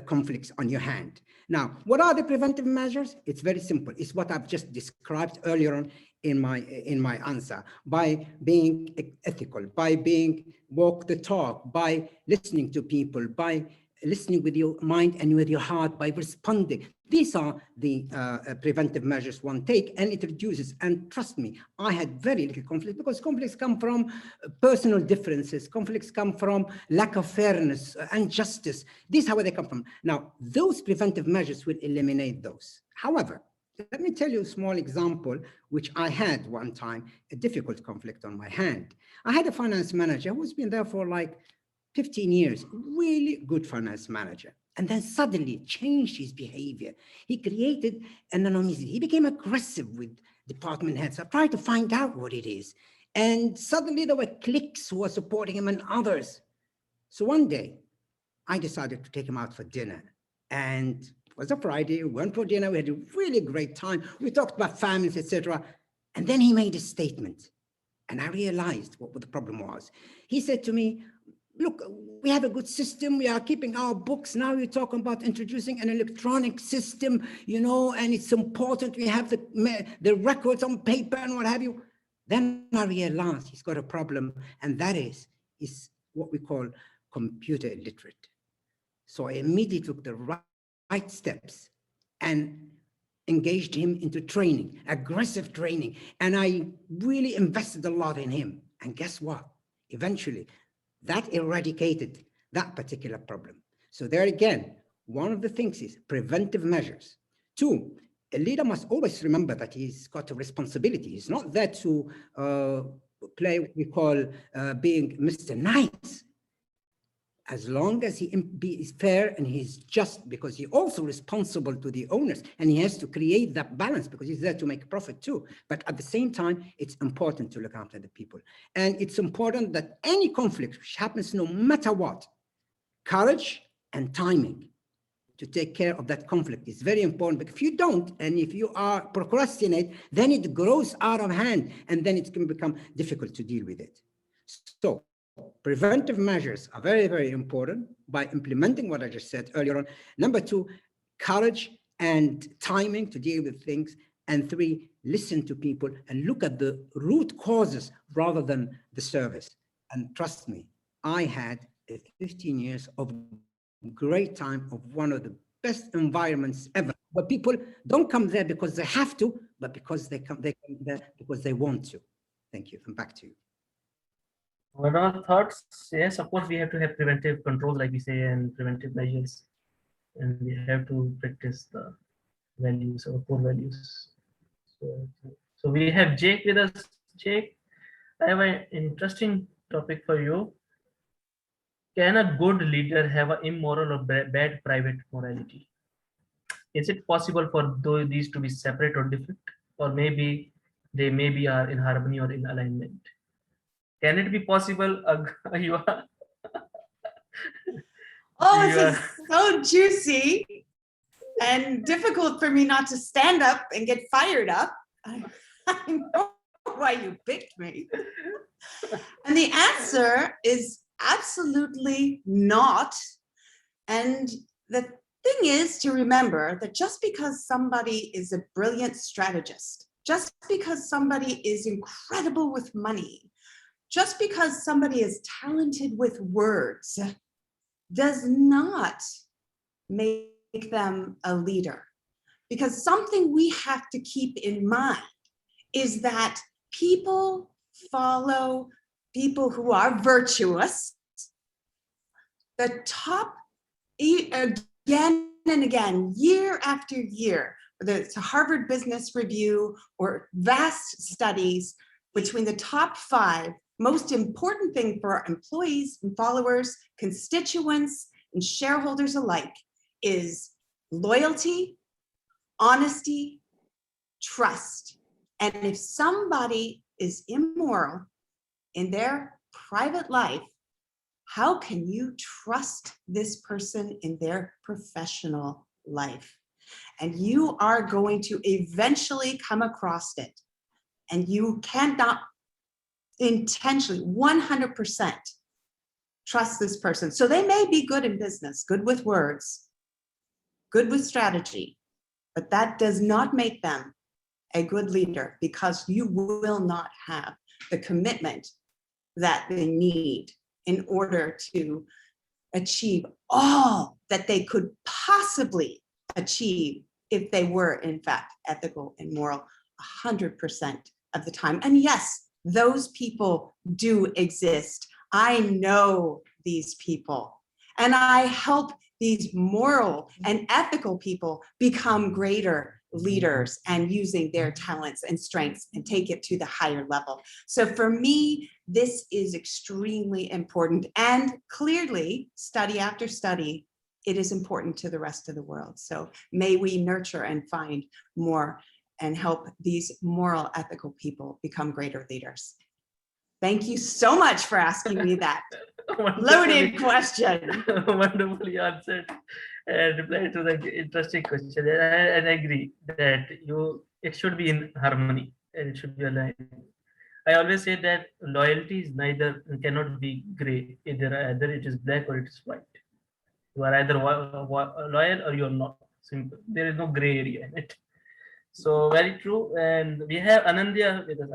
conflicts on your hand. Now, what are the preventive measures? It's very simple. It's what I've just described earlier on in my answer. By being ethical, by being walk the talk, by listening to people, by listening with your mind and with your heart, by responding. These are the preventive measures one take, and it reduces. And trust me, I had very little conflict, because conflicts come from personal differences. Conflicts come from lack of fairness and justice. These are where they come from. Now, those preventive measures will eliminate those. However, let me tell you a small example, which I had one time, a difficult conflict on my hand. I had a finance manager who's been there for like 15 years, really good finance manager. And then suddenly changed his behavior. He created an anonymity. He became aggressive with department heads. I tried to find out what it is. And suddenly there were cliques who were supporting him and others. So one day I decided to take him out for dinner. And it was a Friday, we went for dinner. We had a really great time. We talked about families, etc. And then he made a statement. And I realized what the problem was. He said to me, look, we have a good system. We are keeping our books. Now you're talking about introducing an electronic system, you know, and it's important we have the records on paper and what have you. Then I realized he's got a problem, and that is what we call computer illiterate. So I immediately took the right steps and engaged him into training, aggressive training. And I really invested a lot in him. And guess what? Eventually, that eradicated that particular problem. So there again, one of the things is preventive measures. Two, a leader must always remember that he's got a responsibility. He's not there to play what we call being Mr. Nice. As long as he is fair and he's just, because he's also responsible to the owners, and he has to create that balance because he's there to make profit too. But at the same time, it's important to look after the people. And it's important that any conflict which happens no matter what, courage and timing to take care of that conflict is very important. But if you don't, and if you are procrastinate, then it grows out of hand, and then it can become difficult to deal with it. So preventive measures are very, very important by implementing what I just said earlier on. Number two, courage and timing to deal with things. And three, listen to people and look at the root causes rather than the service. And trust me, I had 15 years of great time, of one of the best environments ever, where people don't come there because they have to, but because they come there because they want to. Thank you. And back to you. What are thoughts? Yes, of course, we have to have preventive controls, like we say, and preventive measures, and we have to practice the values or core values. So we have Jake with us. Jake, I have an interesting topic for you. Can a good leader have an immoral or bad private morality? Is it possible for these to be separate or different, or maybe they maybe are in harmony or in alignment? Can it be possible? You are. Oh, this is so juicy and difficult for me not to stand up and get fired up. I know why you picked me. And the answer is absolutely not. And the thing is to remember that just because somebody is a brilliant strategist, just because somebody is incredible with money, just because somebody is talented with words, does not make them a leader. Because something we have to keep in mind is that people follow people who are virtuous. The top, again and again, year after year, whether it's a Harvard Business Review or vast studies, between the top 5 most important thing for our employees and followers, constituents, and shareholders alike is loyalty, honesty, trust. And if somebody is immoral in their private life, how can you trust this person in their professional life? And you are going to eventually come across it. And you cannot intentionally, 100% trust this person. So they may be good in business, good with words, good with strategy, but that does not make them a good leader, because you will not have the commitment that they need in order to achieve all that they could possibly achieve if they were in fact ethical and moral 100% of the time. And yes, those people do exist. I know these people, and I help these moral and ethical people become greater leaders and using their talents and strengths and take it to the higher level. So for me, this is extremely important, and clearly, study after study, it is important to the rest of the world. So may we nurture and find more and help these moral, ethical people become greater leaders. Thank you so much for asking me that loaded question. Wonderfully answered and replied to the interesting question. And I agree that it should be in harmony and it should be aligned. I always say that loyalty is cannot be gray. Either it is black or it is white. You are either loyal or you're not. Simple. There is no gray area in it. So very true. And we have Anandya with us.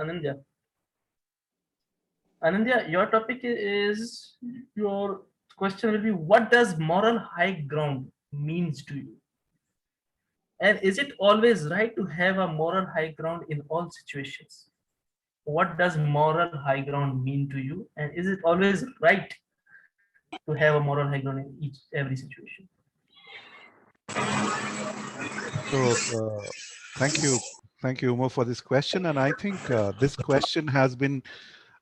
Anandya, your topic is, your question will be, what does moral high ground means to you? And is it always right to have a moral high ground in all situations? What does moral high ground mean to you? And is it always right to have a moral high ground in every situation? So thank you, Umar, for this question. And I think this question has been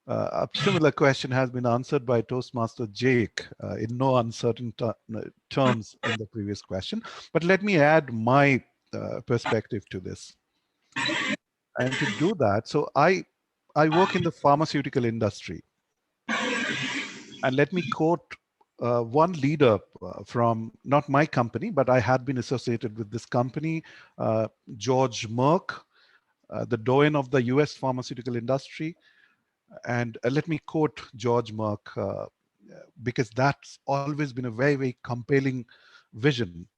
a similar question has been answered by Toastmaster Jake in no uncertain terms in the previous question. But let me add my perspective to this. And to do that, so I work in the pharmaceutical industry. And let me quote one leader from not my company, but I had been associated with this company, George Merck, the doyen of the US pharmaceutical industry. And let me quote George Merck, because that's always been a very, very compelling vision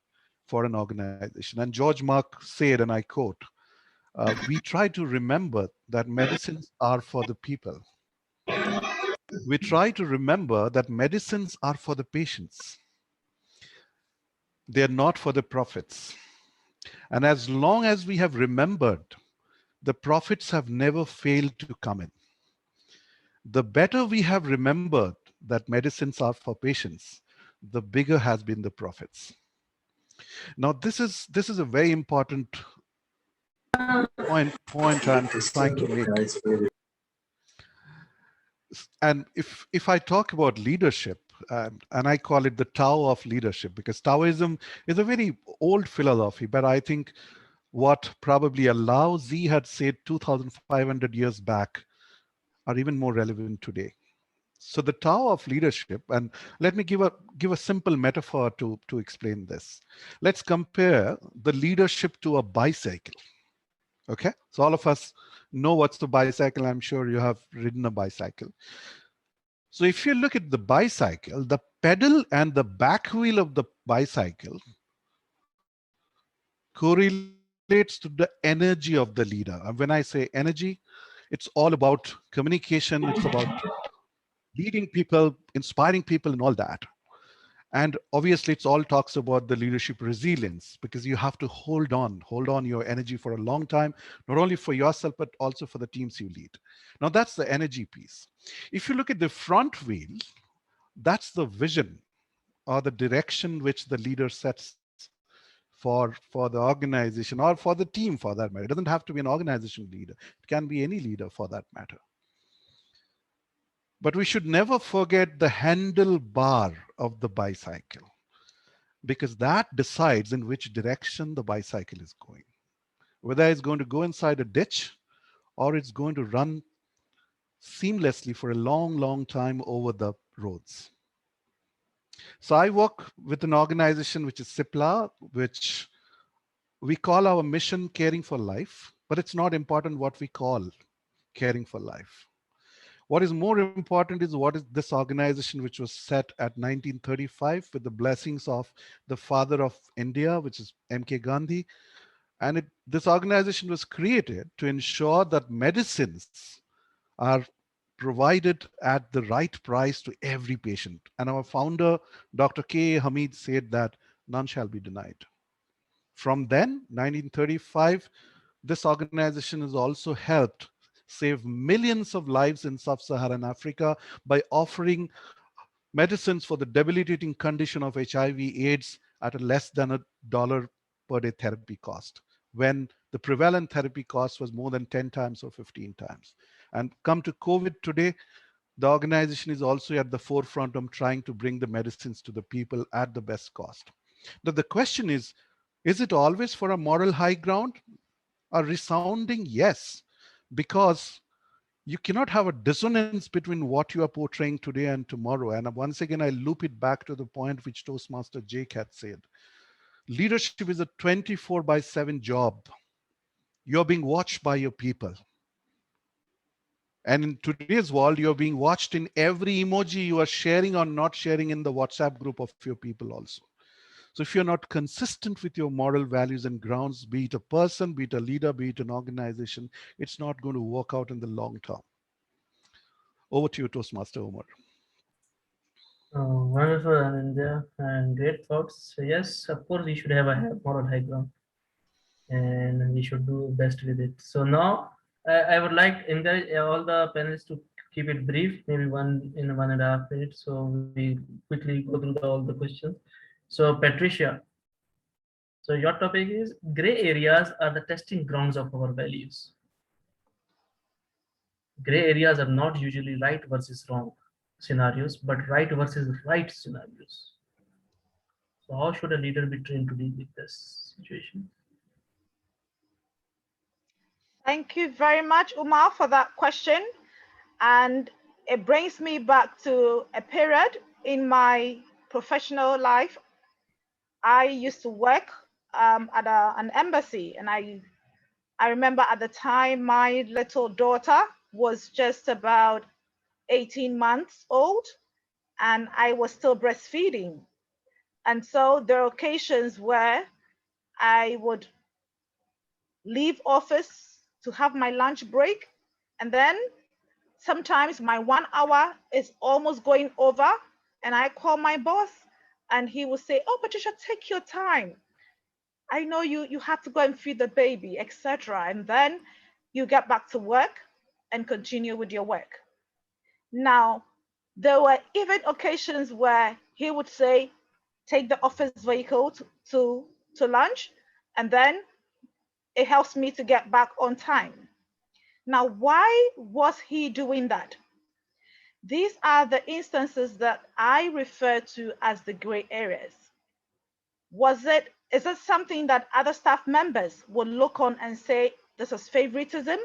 for an organization. And George Merck said, and I quote, "We try to remember that medicines are for the people. We try to remember that medicines are for the patients. They're not for the profits. And as long as we have remembered, the profits have never failed to come in. The better we have remembered that medicines are for patients, the bigger has been the profits." Now, this is a very important point I'm trying to make. And if I talk about leadership, and I call it the Tao of leadership, because Taoism is a very old philosophy, but I think what probably Lao Tzu had said 2,500 years back are even more relevant today. So the Tao of leadership, and let me give a simple metaphor to explain this. Let's compare the leadership to a bicycle. Okay, so all of us know what's the bicycle. I'm sure you have ridden a bicycle. So if you look at the bicycle, the pedal and the back wheel of the bicycle correlates to the energy of the leader. And when I say energy, it's all about communication. It's about leading people, inspiring people, and all that. And obviously, it's all talks about the leadership resilience, because you have to hold on your energy for a long time, not only for yourself, but also for the teams you lead. Now, that's the energy piece. If you look at the front wheel, that's the vision or the direction which the leader sets for the organization or for the team, for that matter. It doesn't have to be an organization leader. It can be any leader for that matter. But we should never forget the handlebar of the bicycle, because that decides in which direction the bicycle is going. Whether it's going to go inside a ditch or it's going to run seamlessly for a long, long time over the roads. So I work with an organization which is CIPLA, which we call our mission caring for life, but it's not important what we call caring for life. What is more important is what is this organization, which was set at 1935 with the blessings of the father of India, which is M.K. Gandhi. And this organization was created to ensure that medicines are provided at the right price to every patient. And our founder, Dr. K. Hamid, said that none shall be denied. From then, 1935, this organization has also helped save millions of lives in sub-Saharan Africa by offering medicines for the debilitating condition of HIV/AIDS at a less than $1 per day therapy cost, when the prevalent therapy cost was more than 10 times or 15 times. And come to COVID today, the organization is also at the forefront of trying to bring the medicines to the people at the best cost. Now, the question is it always for a moral high ground? A resounding yes, because you cannot have a dissonance between what you are portraying today and tomorrow. And once again, I loop it back to the point which Toastmaster Jake had said. Leadership is a 24/7 job. You're being watched by your people. And in today's world, you're being watched in every emoji you are sharing or not sharing in the WhatsApp group of your people also. So if you're not consistent with your moral values and grounds, be it a person, be it a leader, be it an organization, it's not going to work out in the long term. Over to you, Toastmaster Omar. Wonderful, Anindya, and great thoughts. So yes, of course, we should have a moral high ground, and we should do best with it. So now, I would like encourage all the panelists to keep it brief, maybe 1.5 minutes, so we quickly go through all the questions. So Patricia, so your topic is gray areas are the testing grounds of our values. Gray areas are not usually right versus wrong scenarios, but right versus right scenarios. So how should a leader be trained to deal with this situation? Thank you very much, Umar, for that question. And it brings me back to a period in my professional life. I used to work at an embassy, and I remember at the time my little daughter was just about 18 months old, and I was still breastfeeding. And so there are occasions where I would leave office to have my lunch break, and then sometimes my 1 hour is almost going over, and I call my boss and he will say, "Oh, Patricia, take your time. I know you have to go and feed the baby, etc." And then you get back to work and continue with your work. Now, there were even occasions where he would say, "Take the office vehicle to lunch," and then it helps me to get back on time. Now, why was he doing that? These are the instances that I refer to as the gray areas. Is it something that other staff members would look on and say, this is favoritism?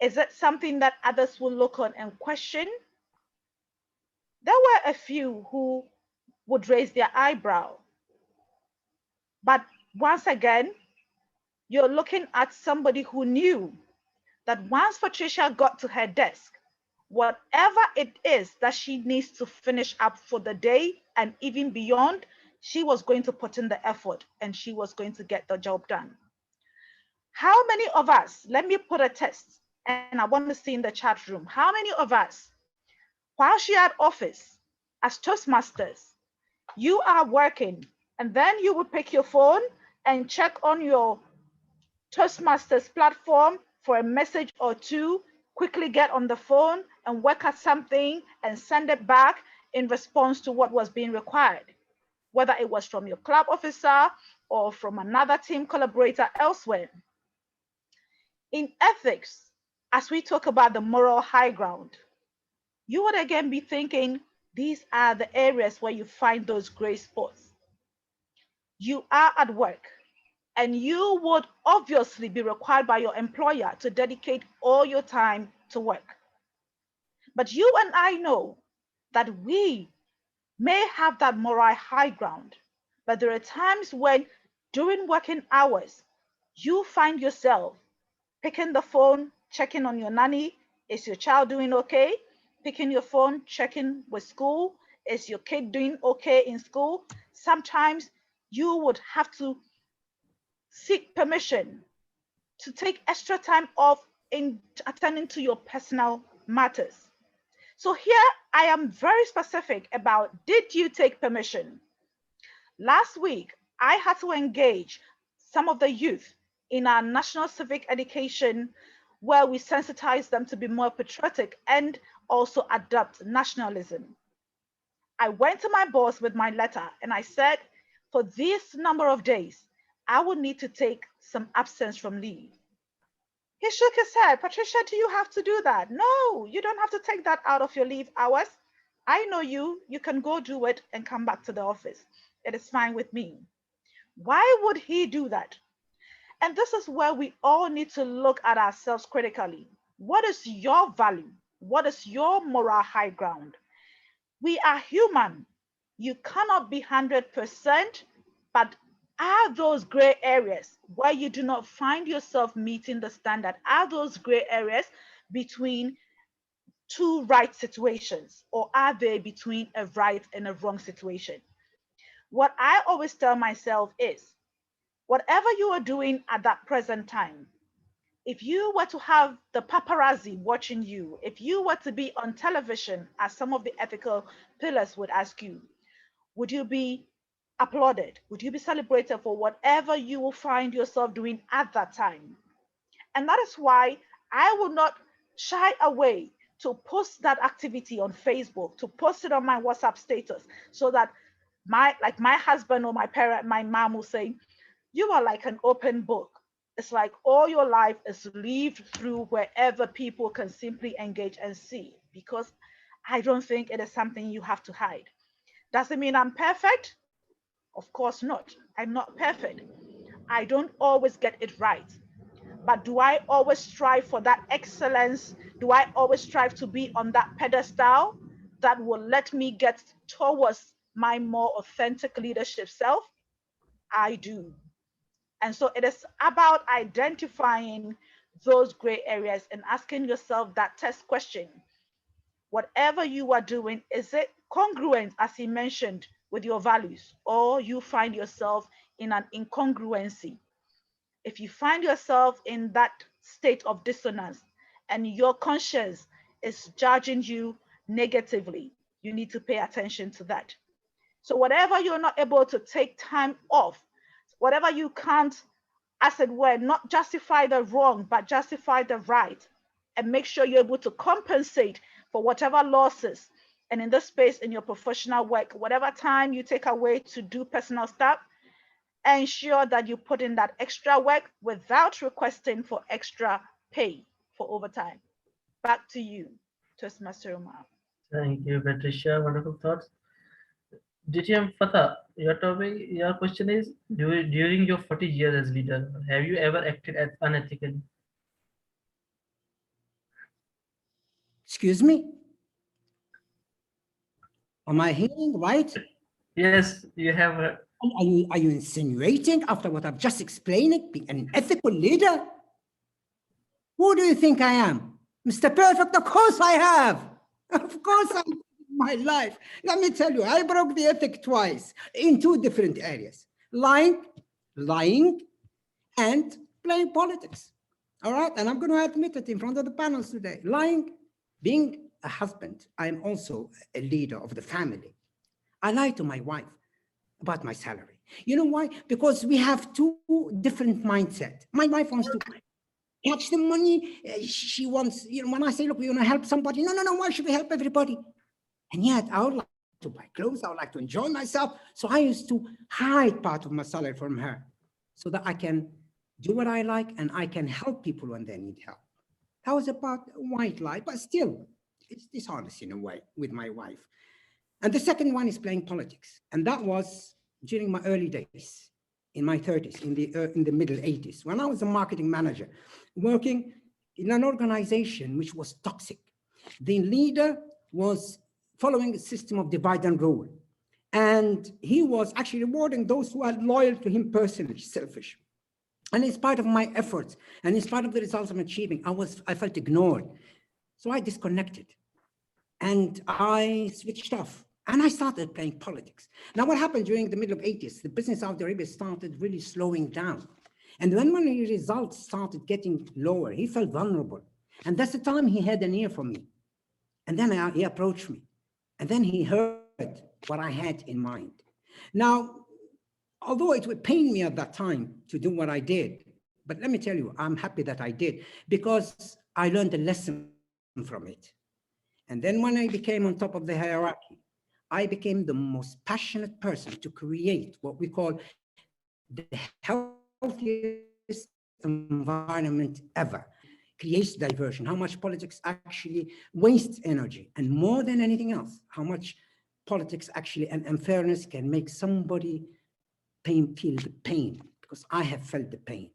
Is it something that others will look on and question? There were a few who would raise their eyebrow. But once again, you're looking at somebody who knew that once Patricia got to her desk, whatever it is that she needs to finish up for the day and even beyond, she was going to put in the effort and she was going to get the job done. How many of us, let me put a test, and I want to see in the chat room, how many of us, while she had office as Toastmasters, you are working, and then you will pick your phone and check on your Toastmasters platform for a message or two, quickly get on the phone and work at something and send it back in response to what was being required, whether it was from your club officer or from another team collaborator elsewhere. In ethics, as we talk about the moral high ground, you would again be thinking these are the areas where you find those gray spots. You are at work, and you would obviously be required by your employer to dedicate all your time to work. But you and I know that we may have that moral high ground, but there are times when during working hours, you find yourself picking the phone, checking on your nanny. Is your child doing okay? Picking your phone, checking with school. Is your kid doing okay in school? Sometimes you would have to seek permission to take extra time off in attending to your personal matters. So here I am very specific about, did you take permission? Last week, I had to engage some of the youth in our national civic education where we sensitize them to be more patriotic and also adopt nationalism. I went to my boss with my letter and I said, for this number of days, I will need to take some absence from leave. He shook his head. Patricia, do you have to do that? No, you don't have to take that out of your leave hours. I know you. You can go do it and come back to the office. It is fine with me. Why would he do that? And this is where we all need to look at ourselves critically. What is your value? What is your moral high ground? We are human. You cannot be 100%, but are those gray areas where you do not find yourself meeting the standard? Are those gray areas between two right situations, or are they between a right and a wrong situation? What I always tell myself is, whatever you are doing at that present time, if you were to have the paparazzi watching you, if you were to be on television, as some of the ethical pillars would ask you, would you be applauded? Would you be celebrated for whatever you will find yourself doing at that time? And that is why I will not shy away to post that activity on Facebook, to post it on my WhatsApp status, so that my husband or my parent, my mom will say, you are like an open book. It's like all your life is lived through wherever people can simply engage and see, because I don't think it is something you have to hide. Does it mean I'm perfect? Of course not. I'm not perfect. I don't always get it right. But do I always strive for that excellence? Do I always strive to be on that pedestal that will let me get towards my more authentic leadership self? I do. And so it is about identifying those gray areas and asking yourself that test question. Whatever you are doing, is it congruent, as he mentioned, with your values, or you find yourself in an incongruency? If you find yourself in that state of dissonance and your conscience is judging you negatively, you need to pay attention to that. So whatever you're not able to take time off, whatever you can't, as it were, not justify the wrong, but justify the right, and make sure you're able to compensate for whatever losses. And in this space, in your professional work, whatever time you take away to do personal stuff, ensure that you put in that extra work without requesting for extra pay for overtime. Back to you, Toastmaster Umar. Thank you, Patricia. Wonderful thoughts. DTM Fatah, your topic, your question is, during your 40 years as leader, have you ever acted as unethically? Excuse me? Am I hearing right? Yes, you have. Are you insinuating after what I've just explained, being an ethical leader? Who do you think I am? Mr. Perfect? Of course I have. Of course I have in my life. Let me tell you, I broke the ethic twice in two different areas. Lying, and playing politics. All right, and I'm going to admit it in front of the panels today. Lying, being a husband, I'm also a leader of the family. I lie to my wife about my salary. You know why? Because we have two different mindsets. My wife wants to catch the money. She wants, when I say, look, we want to help somebody. No, why should we help everybody? And yet I would like to buy clothes. I would like to enjoy myself. So I used to hide part of my salary from her so that I can do what I like and I can help people when they need help. That was about a white lie, but still, it's dishonest in a way with my wife. And the second one is playing politics. And that was during my early days, in my 30s, in the middle 80s, when I was a marketing manager, working in an organization which was toxic. The leader was following a system of divide and rule. And he was actually rewarding those who are loyal to him personally, selfish. And in spite of my efforts, and in spite of the results I'm achieving, I felt ignored. So I disconnected and I switched off and I started playing politics. Now what happened during the middle of 80s, the business of Saudi Arabia started really slowing down. And when his results started getting lower, he felt vulnerable. And that's the time he had an ear for me. And then he approached me. And then he heard what I had in mind. Now, although it would pain me at that time to do what I did, but let me tell you, I'm happy that I did because I learned a lesson from it. And then when I became on top of the hierarchy, I became the most passionate person to create what we call the healthiest environment ever. Creates diversion, how much politics actually wastes energy, and more than anything else, how much politics actually and unfairness can make somebody feel the pain, because I have felt the pain.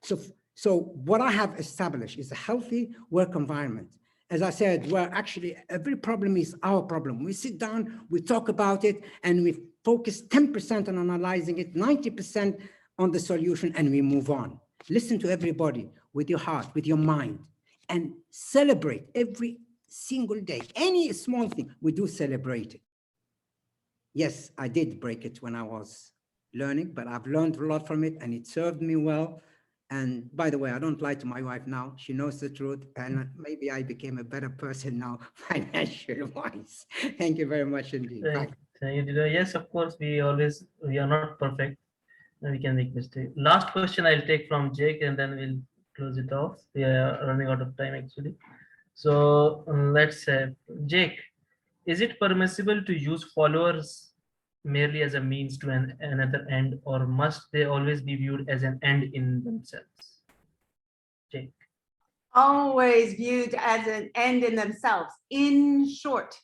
So what I have established is a healthy work environment. As I said, where actually every problem is our problem. We sit down, we talk about it, and we focus 10% on analyzing it, 90% on the solution, and we move on. Listen to everybody with your heart, with your mind, and celebrate every single day. Any small thing, we do celebrate it. Yes, I did break it when I was learning, but I've learned a lot from it and it served me well. And by the way, I don't lie to my wife now. She knows the truth, and maybe I became a better person now, financial wise. Thank you very much indeed. Thank you. Yes, of course, we are not perfect. We can make mistakes. Last question I'll take from Jake, and then we'll close it off. We are running out of time actually. So let's say, Jake, is it permissible to use followers merely as a means to another end, or must they always be viewed as an end in themselves? Jake. Always viewed as an end in themselves. In short,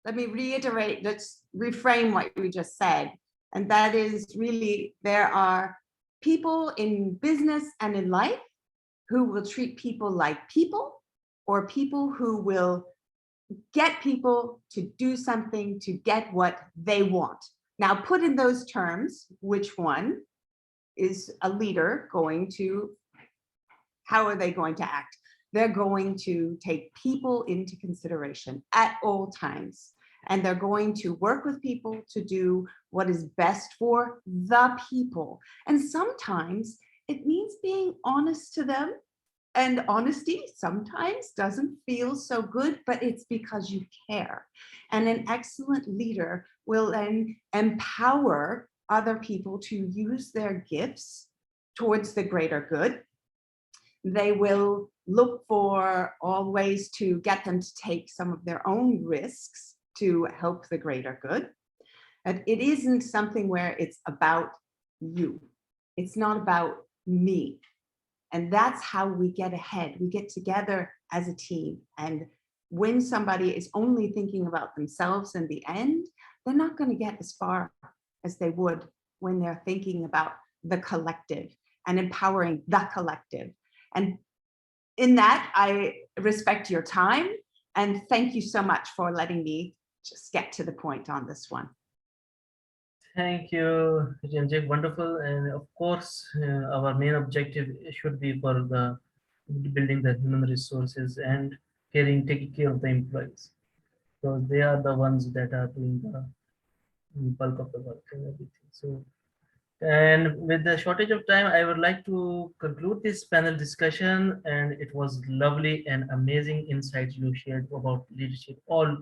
let me reiterate, let's reframe what we just said. And that is really, there are people in business and in life who will treat people like people, or people who will get people to do something to get what they want. Now, put in those terms, which one is a leader going to, how are they going to act? They're going to take people into consideration at all times. And they're going to work with people to do what is best for the people. And sometimes it means being honest to them. And honesty sometimes doesn't feel so good, but it's because you care. And an excellent leader will then empower other people to use their gifts towards the greater good. They will look for all ways to get them to take some of their own risks to help the greater good. And it isn't something where it's about you. It's not about me. And that's how we get ahead. We get together as a team. And when somebody is only thinking about themselves in the end, they're not going to get as far as they would when they're thinking about the collective and empowering the collective. And in that, I respect your time. And thank you so much for letting me just get to the point on this one. Thank you, Jake. Wonderful. And of course, our main objective should be for the building the human resources and taking care of the employees. So they are the ones that are doing the bulk of the work and everything. So, and with the shortage of time, I would like to conclude this panel discussion. And it was lovely and amazing insights you shared about leadership, all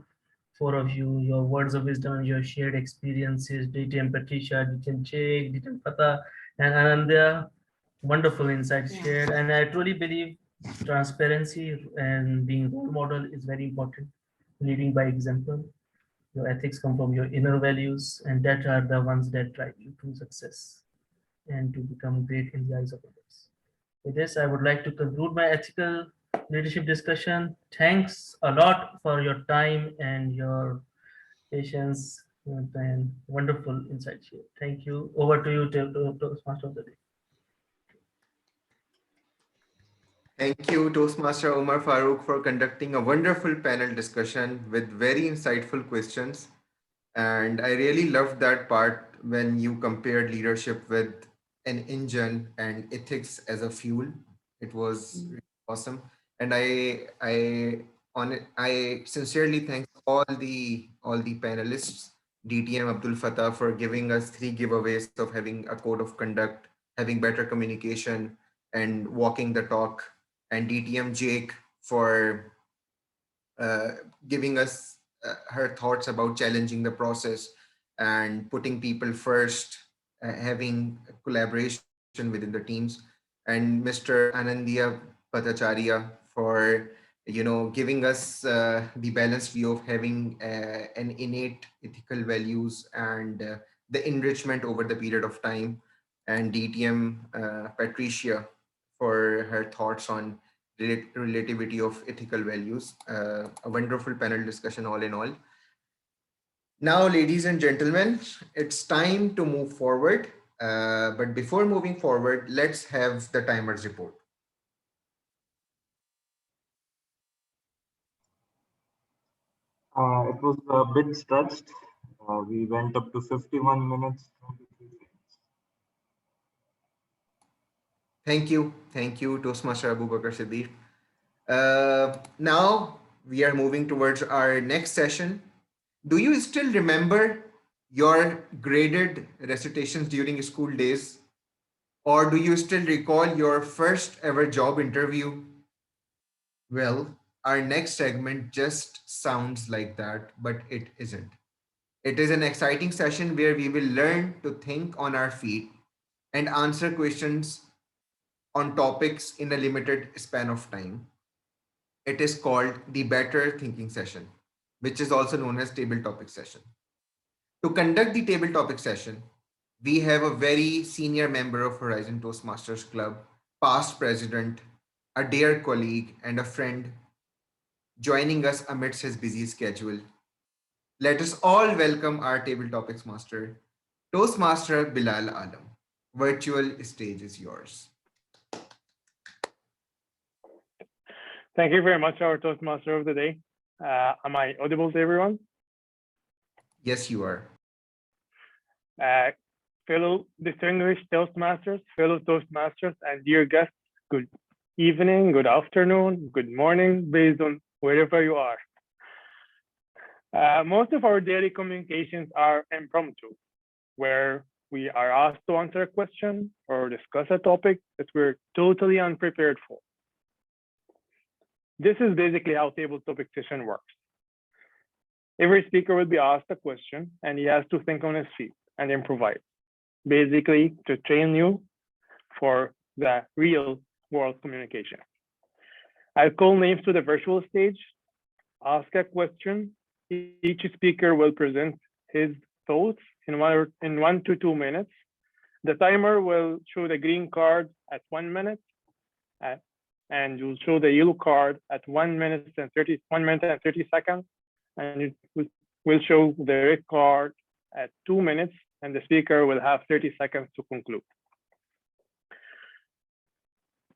four of you, your words of wisdom, your shared experiences, DTM Patricia, DTM Jake, DTM Fatah, and Anandya. Wonderful insights shared. And I truly believe transparency and being role model is very important. Leading by example. Your ethics come from your inner values, and that are the ones that drive you to success and to become great in the eyes of others. With this, I would like to conclude my ethical leadership discussion. Thanks a lot for your time and your patience and wonderful insights here. Thank you. Over to you, Toastmaster of the day. Thank you, Toastmaster Omar Farooq, for conducting a wonderful panel discussion with very insightful questions. And I really loved that part when you compared leadership with an engine and ethics as a fuel. It was really awesome. And I sincerely thank all the panelists, DTM Abdul Fattah, for giving us 3 giveaways of having a code of conduct, having better communication, and walking the talk, and DTM Jake for giving us her thoughts about challenging the process and putting people first, having collaboration within the teams, and Mr. Anandya Bhattacharya for giving us the balanced view of having an innate ethical values and the enrichment over the period of time, and DTM Patricia for her thoughts on relativity of ethical values. A wonderful panel discussion all in all. Now, ladies and gentlemen, it's time to move forward. But before moving forward, let's have the timers report. It was a bit stretched. We went up to 51 minutes. Thank you, Toastmaster Abu Bakr Siddiq. Now we are moving towards our next session. Do you still remember your graded recitations during school days? Or do you still recall your first ever job interview? Well, our next segment just sounds like that, but it isn't. It is an exciting session where we will learn to think on our feet and answer questions on topics in a limited span of time. It is called the Better Thinking Session, which is also known as Table Topic Session. To conduct the Table Topic Session, we have a very senior member of Horizon Toastmasters Club, past president, a dear colleague, and a friend joining us amidst his busy schedule. Let us all welcome our Table Topics Master, Toastmaster Bilal Alam. Virtual stage is yours. Thank you very much, our Toastmaster of the day. Am I audible to everyone? Yes, you are. Fellow distinguished Toastmasters, fellow Toastmasters, and dear guests, good evening, good afternoon, good morning, based on wherever you are. Most of our daily communications are impromptu, where we are asked to answer a question or discuss a topic that we're totally unprepared for. This is basically how table topic session works. Every speaker will be asked a question and he has to think on his feet and improvise, basically to train you for the real world communication. I'll call names to the virtual stage, ask a question. Each speaker will present his thoughts in 1 to 2 minutes. The timer will show the green card at 1 minute, and you'll show the yellow card at 1 minute and 30 seconds, and it will show the red card at 2 minutes, and the speaker will have 30 seconds to conclude.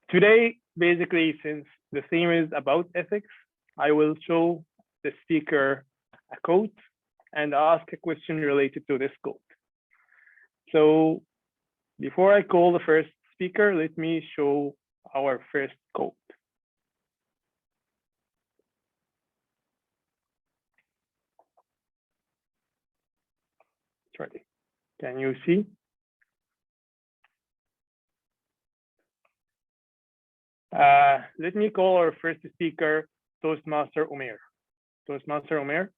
Today, basically, since the theme is about ethics, I will show the speaker a quote and ask a question related to this quote. So before I call the first speaker, let me show our first quote. It's ready. Can you see? Let me call our first speaker, Toastmaster Umair. Toastmaster Umair.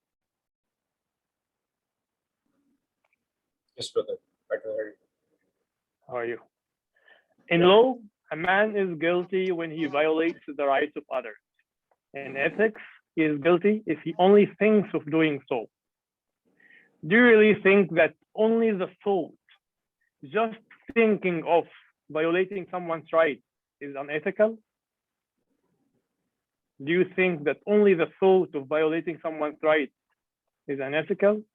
Yes, brother. I can hear you. How are you? In law, a man is guilty when he violates the rights of others. In ethics, he is guilty if he only thinks of doing so. Do you really think that only the thought, just thinking of violating someone's rights is unethical? Do you think that only the thought of violating someone's rights is unethical?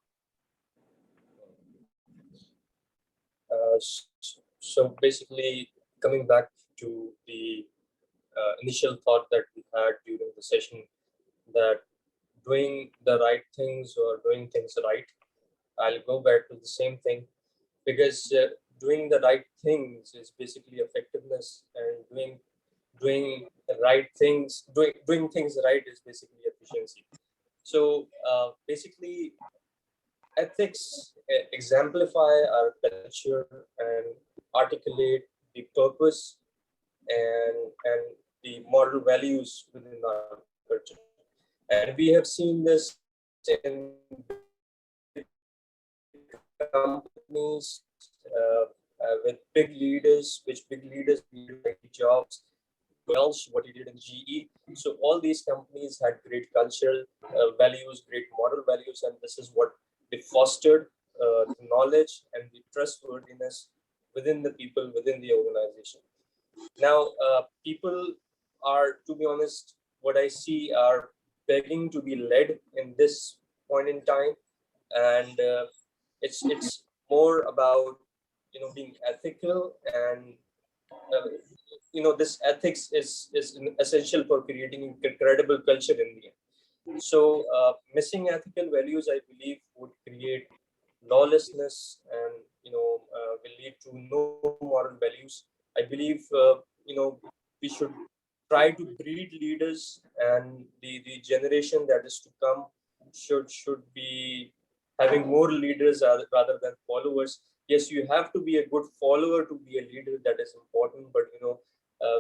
So basically, coming back to the initial thought that we had during the session, that doing the right things or doing things right, I'll go back to the same thing, because doing the right things is basically effectiveness, and doing the right things, doing things right is basically efficiency. So basically, ethics exemplify our culture and articulate the purpose and the moral values within our culture. And we have seen this in companies with big leaders, which big leaders did like Jobs, Welsh, what he did in GE. So all these companies had great cultural values, great moral values, and this is what they fostered the knowledge and the trustworthiness within the people, within the organization. Now, people are, to be honest, what I see are begging to be led in this point in time, and it's more about being ethical, and this ethics is essential for creating a credible culture in the end. So missing ethical values, I believe, would create lawlessness, and will lead to no moral values. I believe we should try to breed leaders, and the generation that is to come should be having more leaders rather than followers. Yes, you have to be a good follower to be a leader, that is important, but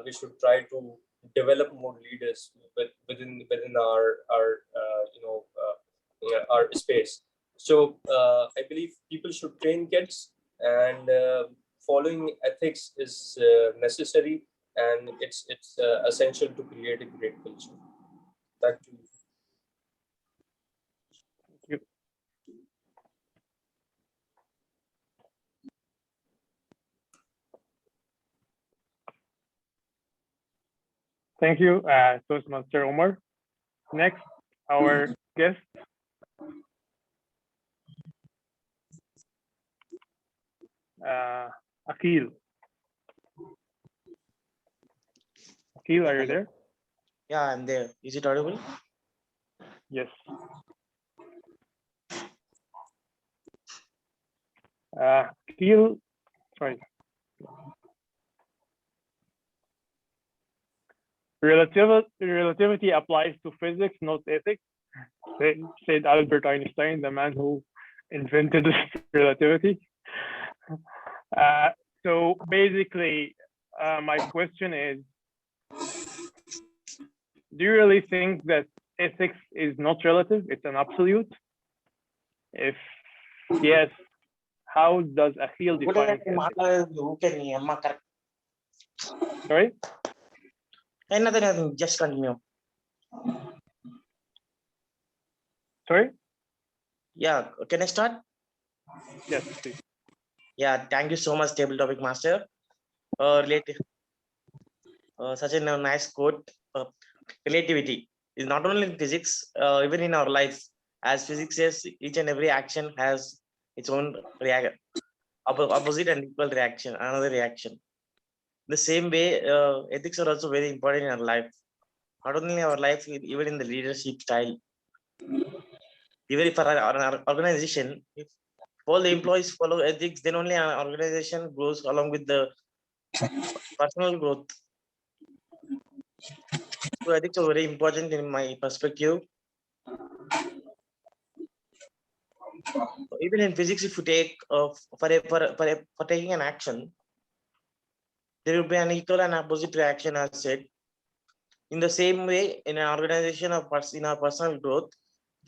we should try to develop more leaders within our space. So I believe people should train kids, and following ethics is necessary, and it's essential to create a great culture. Back to you. Thank you, Toastmaster Omar. Next, our guest, Akil. Akil, are you there? Yeah, I'm there. Is it audible? Yes. Akil, sorry. Relativity applies to physics, not ethics, said Albert Einstein, the man who invented relativity. So basically, my question is, do you really think that ethics is not relative, it's an absolute? If yes, how does Akil define ethics? Sorry? Nothing, just continue. Sorry? Yeah, can I start? Yes, please. Yeah, thank you so much, Table Topic Master. Such a nice quote. Relativity is not only in physics, even in our lives. As physics says, each and every action has its own opposite and equal reaction, another reaction. The same way, ethics are also very important in our life. Not only in our life, even in the leadership style. Even if our organization, if all the employees follow ethics, then only our organization grows along with the personal growth. So ethics are very important in my perspective. Even in physics, if you take for taking an action, there will be an equal and opposite reaction, as said. In the same way, in an organization or in our personal growth,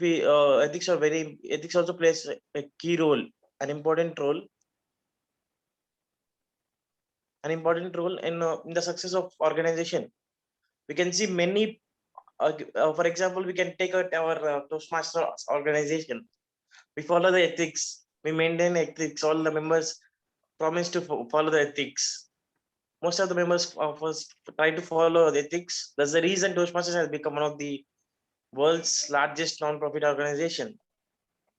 ethics also plays a key role an important role in the success of organization. We can see many, for example, we can take out our Toastmasters organization. We follow the ethics, we maintain ethics, all the members promise to follow the ethics. Most of the members of us try to follow the ethics. That's the reason Toastmasters has become one of the world's largest non-profit organization,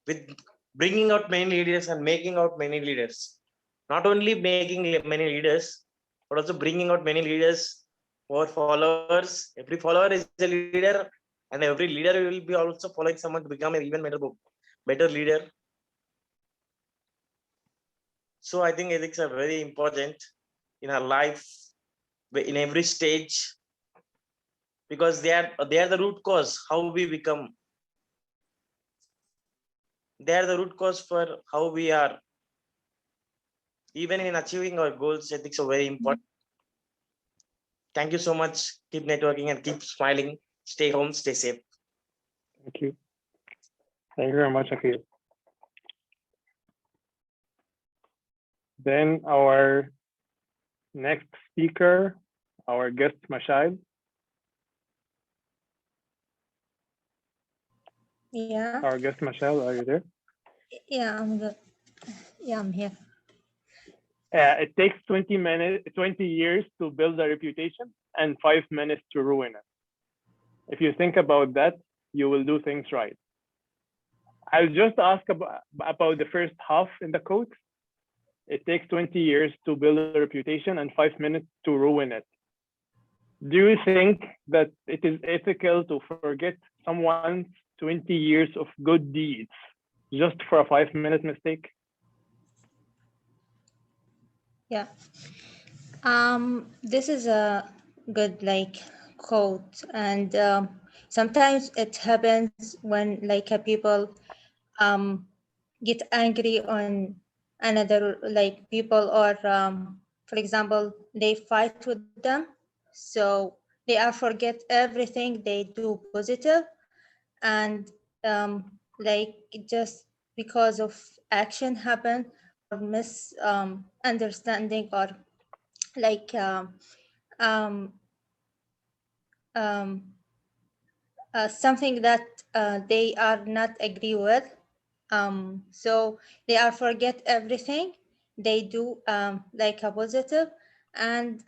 with bringing out many leaders and making out many leaders. Not only making many leaders, but also bringing out many leaders, more followers. Every follower is a leader, and every leader will be also following someone to become an even better leader. So I think ethics are very important in our life, in every stage, because they are the root cause how we become. They are the root cause for how we are. Even in achieving our goals, ethics are very important. Thank you so much. Keep networking and keep smiling. Stay home, stay safe. Thank you. Thank you very much, Akhil. Then our next speaker, our guest Mashal. Yeah. Our guest Mashal, are you there? Yeah, I'm good. Yeah, I'm here. It takes 20 years to build a reputation and 5 minutes to ruin it. If you think about that, you will do things right. I'll just ask about the first half in the quote. It takes 20 years to build a reputation and 5 minutes to ruin it. Do you think that it is ethical to forget someone's 20 years of good deeds just for a 5-minute mistake? Yeah. This is a good quote, and sometimes it happens when people get angry on another people, or for example they fight with them, so they are forget everything they do positive, and just because of action happen or misunderstanding, or like um, um, something that they are not agree with, so they are forget everything they do a positive, and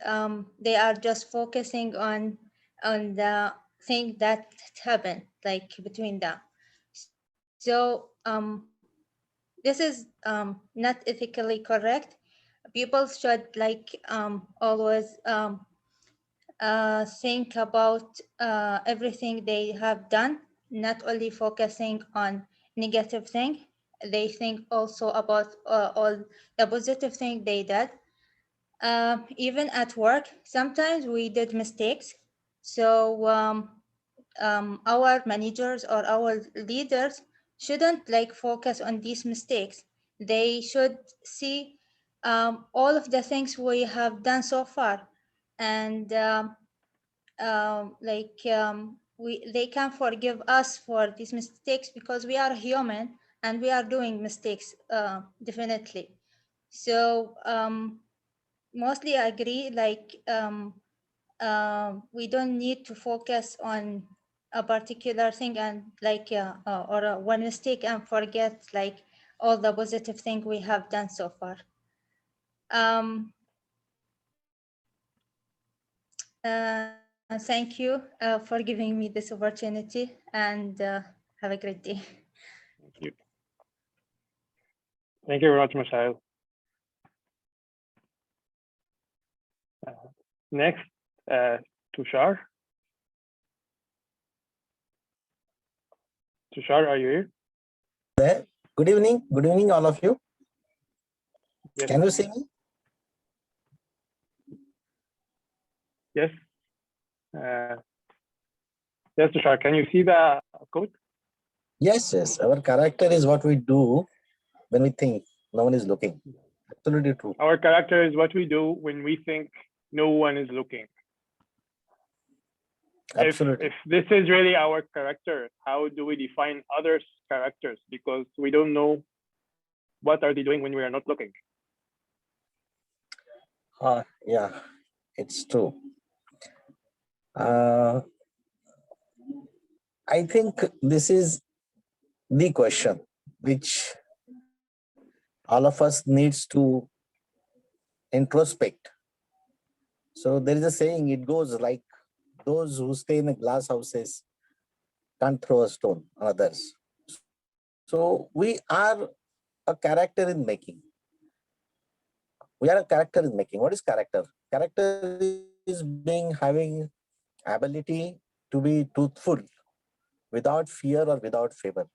they are just focusing on the thing that happened between them. So this is not ethically correct. People should always think about everything they have done, not only focusing on negative thing. They think also about all the positive thing they did. Even at work, sometimes we did mistakes. So our managers or our leaders shouldn't focus on these mistakes. They should see all of the things we have done so far, and they can forgive us for these mistakes, because we are human and we are doing mistakes, definitely. So mostly I agree, we don't need to focus on a particular thing and one mistake and forget all the positive thing we have done so far. Thank you for giving me this opportunity, and have a great day. Thank you. Thank you very much, Mashal. Next, Tushar. Tushar, are you here? There. Good evening, all of you. Yes. Can you see me? Yes. Yes, Tushar, can you see the quote? Yes. Our character is what we do when we think no one is looking. Absolutely true. Our character is what we do when we think no one is looking. Absolutely. If this is really our character, how do we define others' characters? Because we don't know what are they doing when we are not looking? Yeah, it's true. I think this is the question which all of us needs to introspect. So there is a saying, it goes like, those who stay in the glass houses can't throw a stone on others. So we are a character in making. We are a character in making. What is character? Character is having ability to be truthful without fear or without favor.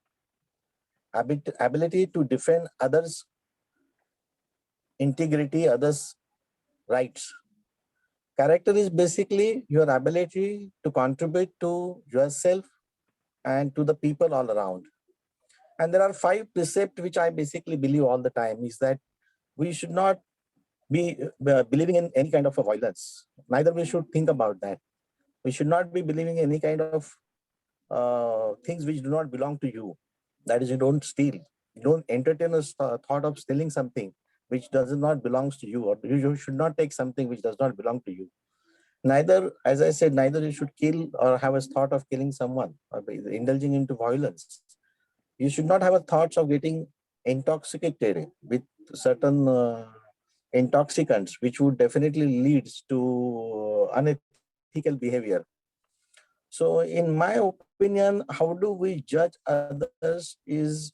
Ability to defend others' integrity, others' rights. Character is basically your ability to contribute to yourself and to the people all around. And there are 5 precepts which I basically believe all the time, is that we should not be believing in any kind of a violence. Neither we should think about that. We should not be believing in any kind of things which do not belong to you. That is, you don't steal. You don't entertain a thought of stealing something which does not belongs to you, or you should not take something which does not belong to you. Neither, as I said, neither you should kill or have a thought of killing someone or indulging into violence. You should not have a thoughts of getting intoxicated with certain intoxicants, which would definitely lead to unethical behavior. So in my opinion, how do we judge others is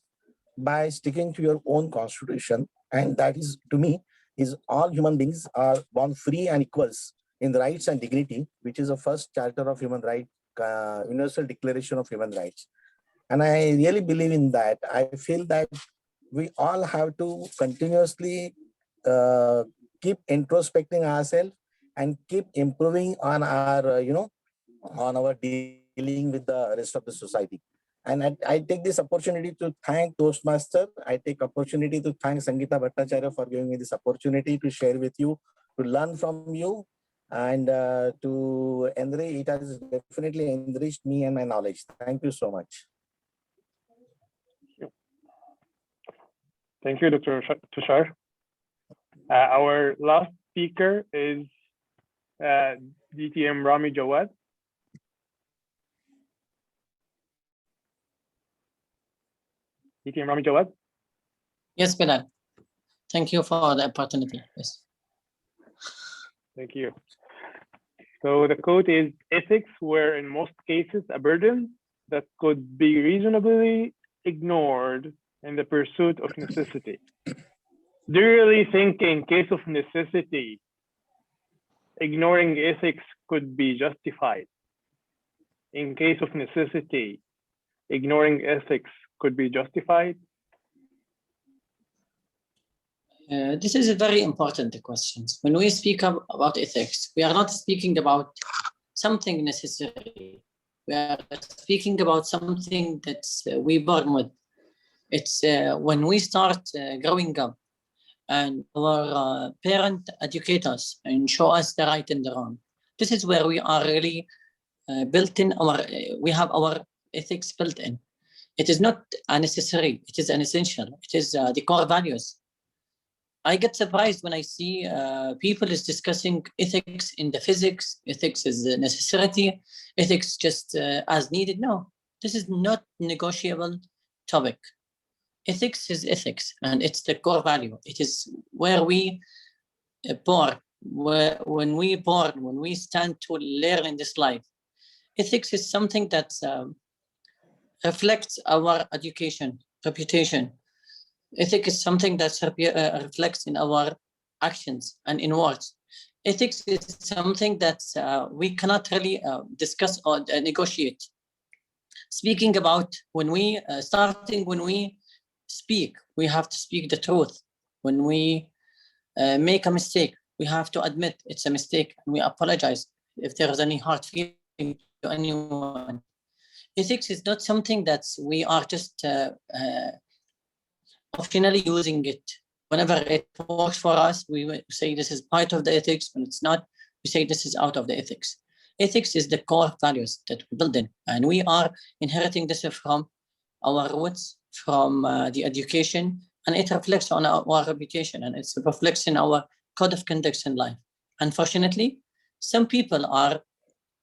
by sticking to your own constitution. And that is, to me, is all human beings are born free and equals in the rights and dignity, which is the first charter of human rights, Universal Declaration of Human Rights. And I really believe in that. I feel that we all have to continuously keep introspecting ourselves and keep improving on our, on our dealing with the rest of the society. And I take this opportunity to thank Toastmaster. I take opportunity to thank Sangeeta Bhattacharya for giving me this opportunity to share with you, to learn from you, and to enrich. It has definitely enriched me and my knowledge. Thank you so much. Thank you, Dr. Tushar. Our last speaker is DTM Rami Jawad. DTM Rami Jawad. Yes, Bilal. Thank you for the opportunity. Yes. Thank you. So the quote is, ethics were in most cases a burden that could be reasonably ignored in the pursuit of necessity. Do you really think in case of necessity, ignoring ethics could be justified? In case of necessity, ignoring ethics could be justified? This is a very important question. When we speak about ethics, we are not speaking about something necessary. We are speaking about something that we born with. It's when we start growing up and our parents educate us and show us the right and the wrong. This is where we are really built in we have our ethics built in. It is not unnecessary, it is an essential. It is the core values. I get surprised when I see people is discussing ethics in the physics. Ethics is a necessity. Ethics just as needed. No, this is not negotiable topic. Ethics is ethics, and it's the core value. It is where we born, when we stand to learn in this life. Ethics is something that reflects our education, reputation. Ethics is something that reflects in our actions and in words. Ethics is something that we cannot really discuss or negotiate. Speaking about when we speak, we have to speak the truth. When we make a mistake, we have to admit it's a mistake and we apologize if there is any hard feeling to anyone. Ethics is not something that we are just optionally using it. Whenever it works for us, we say this is part of the ethics. When it's not, we say this is out of the ethics. Ethics is the core values that we build in, and we are inheriting this from our roots, from the education, and it reflects on our reputation, and it's a reflection our code of conduct in life. Unfortunately, some people are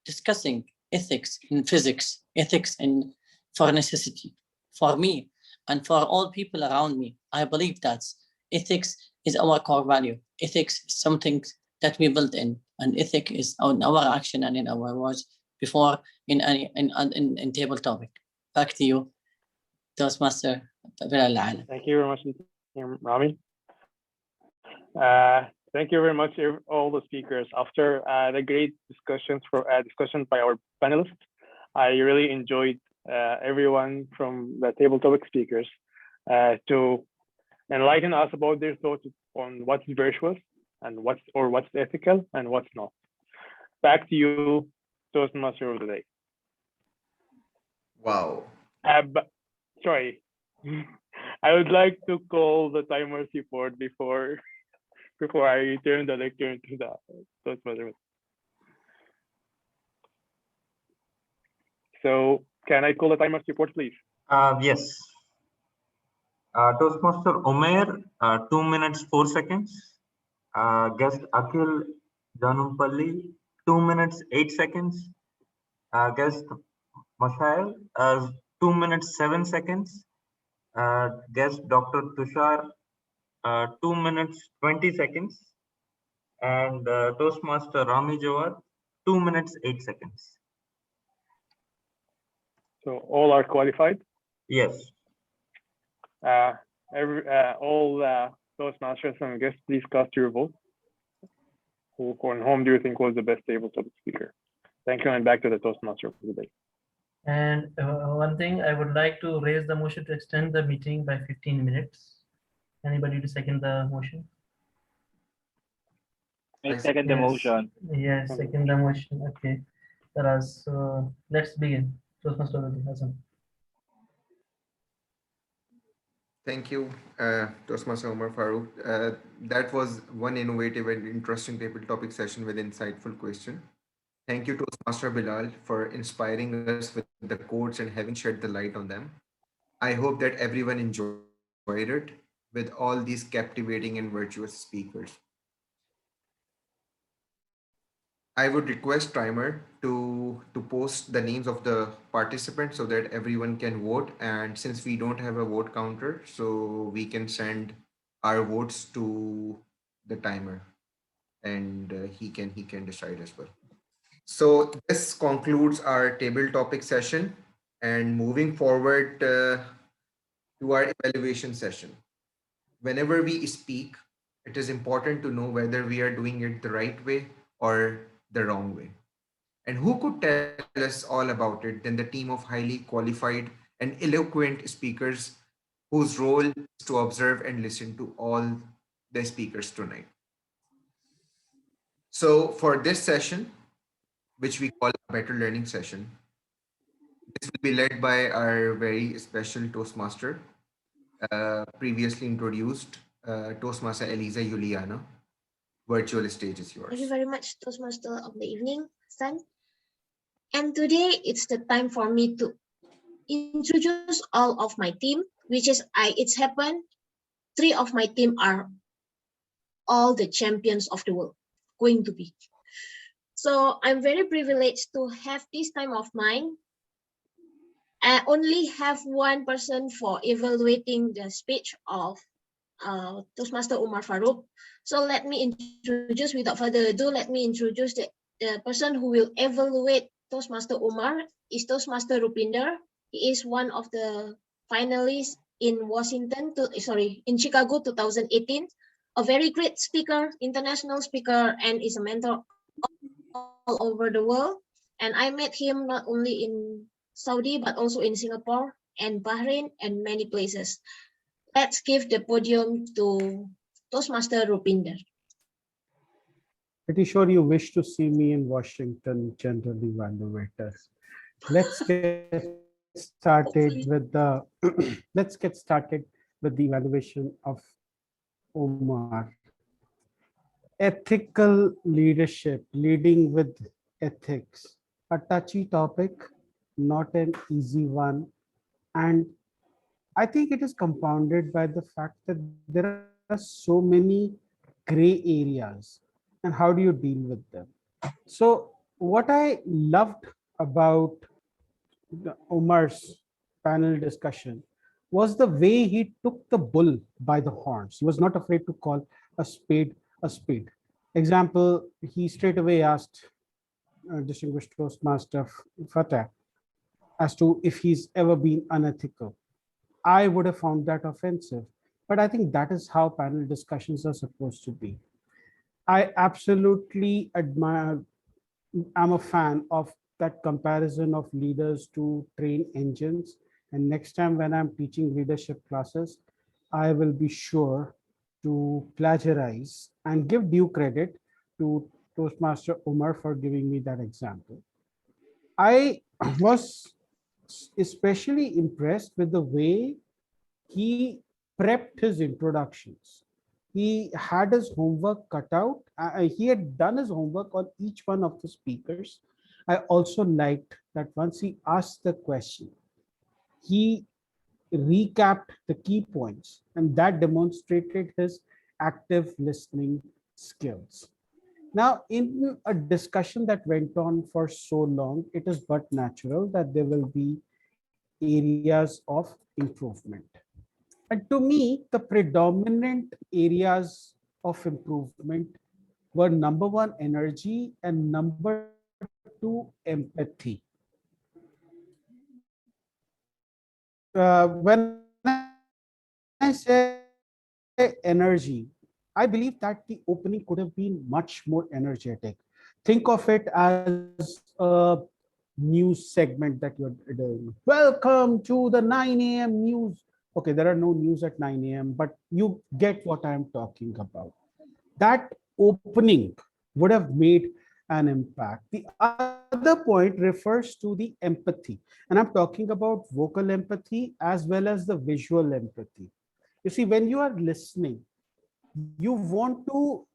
discussing ethics in physics, ethics in for necessity. For me and for all people around me, I believe that ethics is our core value. Ethics is something that we build in, and ethic is on our action and in our words before in table topic. Back to you, Toastmaster Bilal Al. Thank you very much, Rami. Thank you very much, all the speakers. After the great discussions by our panelists, I really enjoyed everyone from the table topic speakers to enlighten us about their thoughts on what's virtuous and what's ethical and what's not. Back to you, Toastmaster of the day. Wow. Sorry, I would like to call the timer support before I return the lecture to the Toastmaster. So can I call the timer support, please? Yes. Toastmaster Omer, 2 minutes 4 seconds. Guest Akhil Janumpalli, 2 minutes 8 seconds. Guest Mashail, 2 minutes 7 seconds. Guest Dr. Tushar, 2 minutes 20 seconds. And Toastmaster Rami Jawad, 2 minutes 8 seconds. So all are qualified? Yes. All Toastmasters and guests, please cast your vote. On whom do you think was the best table topic speaker? Thank you, and back to the Toastmaster for the day. And one thing, I would like to raise the motion to extend the meeting by 15 minutes. Anybody to second the motion? I second the motion. Yes, second the motion. Okay. Taraz, so let's begin. Toastmaster Hassan. Thank you, Toastmaster Omar Farooq. That was one innovative and interesting table topic session with insightful question. Thank you, Toastmaster Bilal, for inspiring us with the quotes and having shed the light on them. I hope that everyone enjoyed it with all these captivating and virtuous speakers. I would request timer to post the names of the participants so that everyone can vote. And since we don't have a vote counter, so we can send our votes to the timer, and he can decide as well. So this concludes our table topic session, and moving forward to our evaluation session. Whenever we speak, it is important to know whether we are doing it the right way or the wrong way. And who could tell us all about it than the team of highly qualified and eloquent speakers whose role is to observe and listen to all the speakers tonight. So for this session, which we call a better learning session, this will be led by our very special Toastmaster, previously introduced, Toastmaster Eliza Juliana. Virtual stage is yours. Thank you very much, Toastmaster of the evening, Sun. And today it's the time for me to introduce all of my team, which is it's happened. 3 of my team are all the champions of the world, going to be. So I'm very privileged to have this time of mine. I only have one person for evaluating the speech of Toastmaster Omar Farooq. So let me introduce, without further ado, let me introduce the person who will evaluate Toastmaster Omar is Toastmaster Rupinder. He is one of the finalists in in Chicago 2018. A very great speaker, international speaker, and is a mentor all over the world. And I met him not only in Saudi, but also in Singapore and Bahrain and many places. Let's give the podium to Toastmaster Rupinder. Pretty sure you wish to see me in Washington, General Evaluator. Let's get started with the evaluation of Omar. Ethical leadership, leading with ethics, a touchy topic, not an easy one, and I think it is compounded by the fact that there are so many gray areas, and how do you deal with them? So, what I loved about Omar's panel discussion was the way he took the bull by the horns. He was not afraid to call a spade a spade. Example, he straight away asked distinguished Toastmaster Fateh as to if he's ever been unethical. I would have found that offensive. But I think that is how panel discussions are supposed to be. I absolutely admire, I'm a fan of that comparison of leaders to train engines. And next time when I'm teaching leadership classes, I will be sure to plagiarize and give due credit to Toastmaster Umar for giving me that example. I was especially impressed with the way he prepped his introductions. He had his homework cut out. He had done his homework on each one of the speakers. I also liked that once he asked the question, he recapped the key points, and that demonstrated his active listening skills. Now, in a discussion that went on for so long, it is but natural that there will be areas of improvement. And to me, the predominant areas of improvement were number one, energy, and number two, empathy. When I say energy, I believe that the opening could have been much more energetic. Think of it as a news segment that you're doing. Welcome to the 9 a.m. news. Okay, there are no news at 9 a.m., but you get what I'm talking about. That opening would have made an impact. The other point refers to the empathy, and I'm talking about vocal empathy as well as the visual empathy. You see, when you are listening, you want to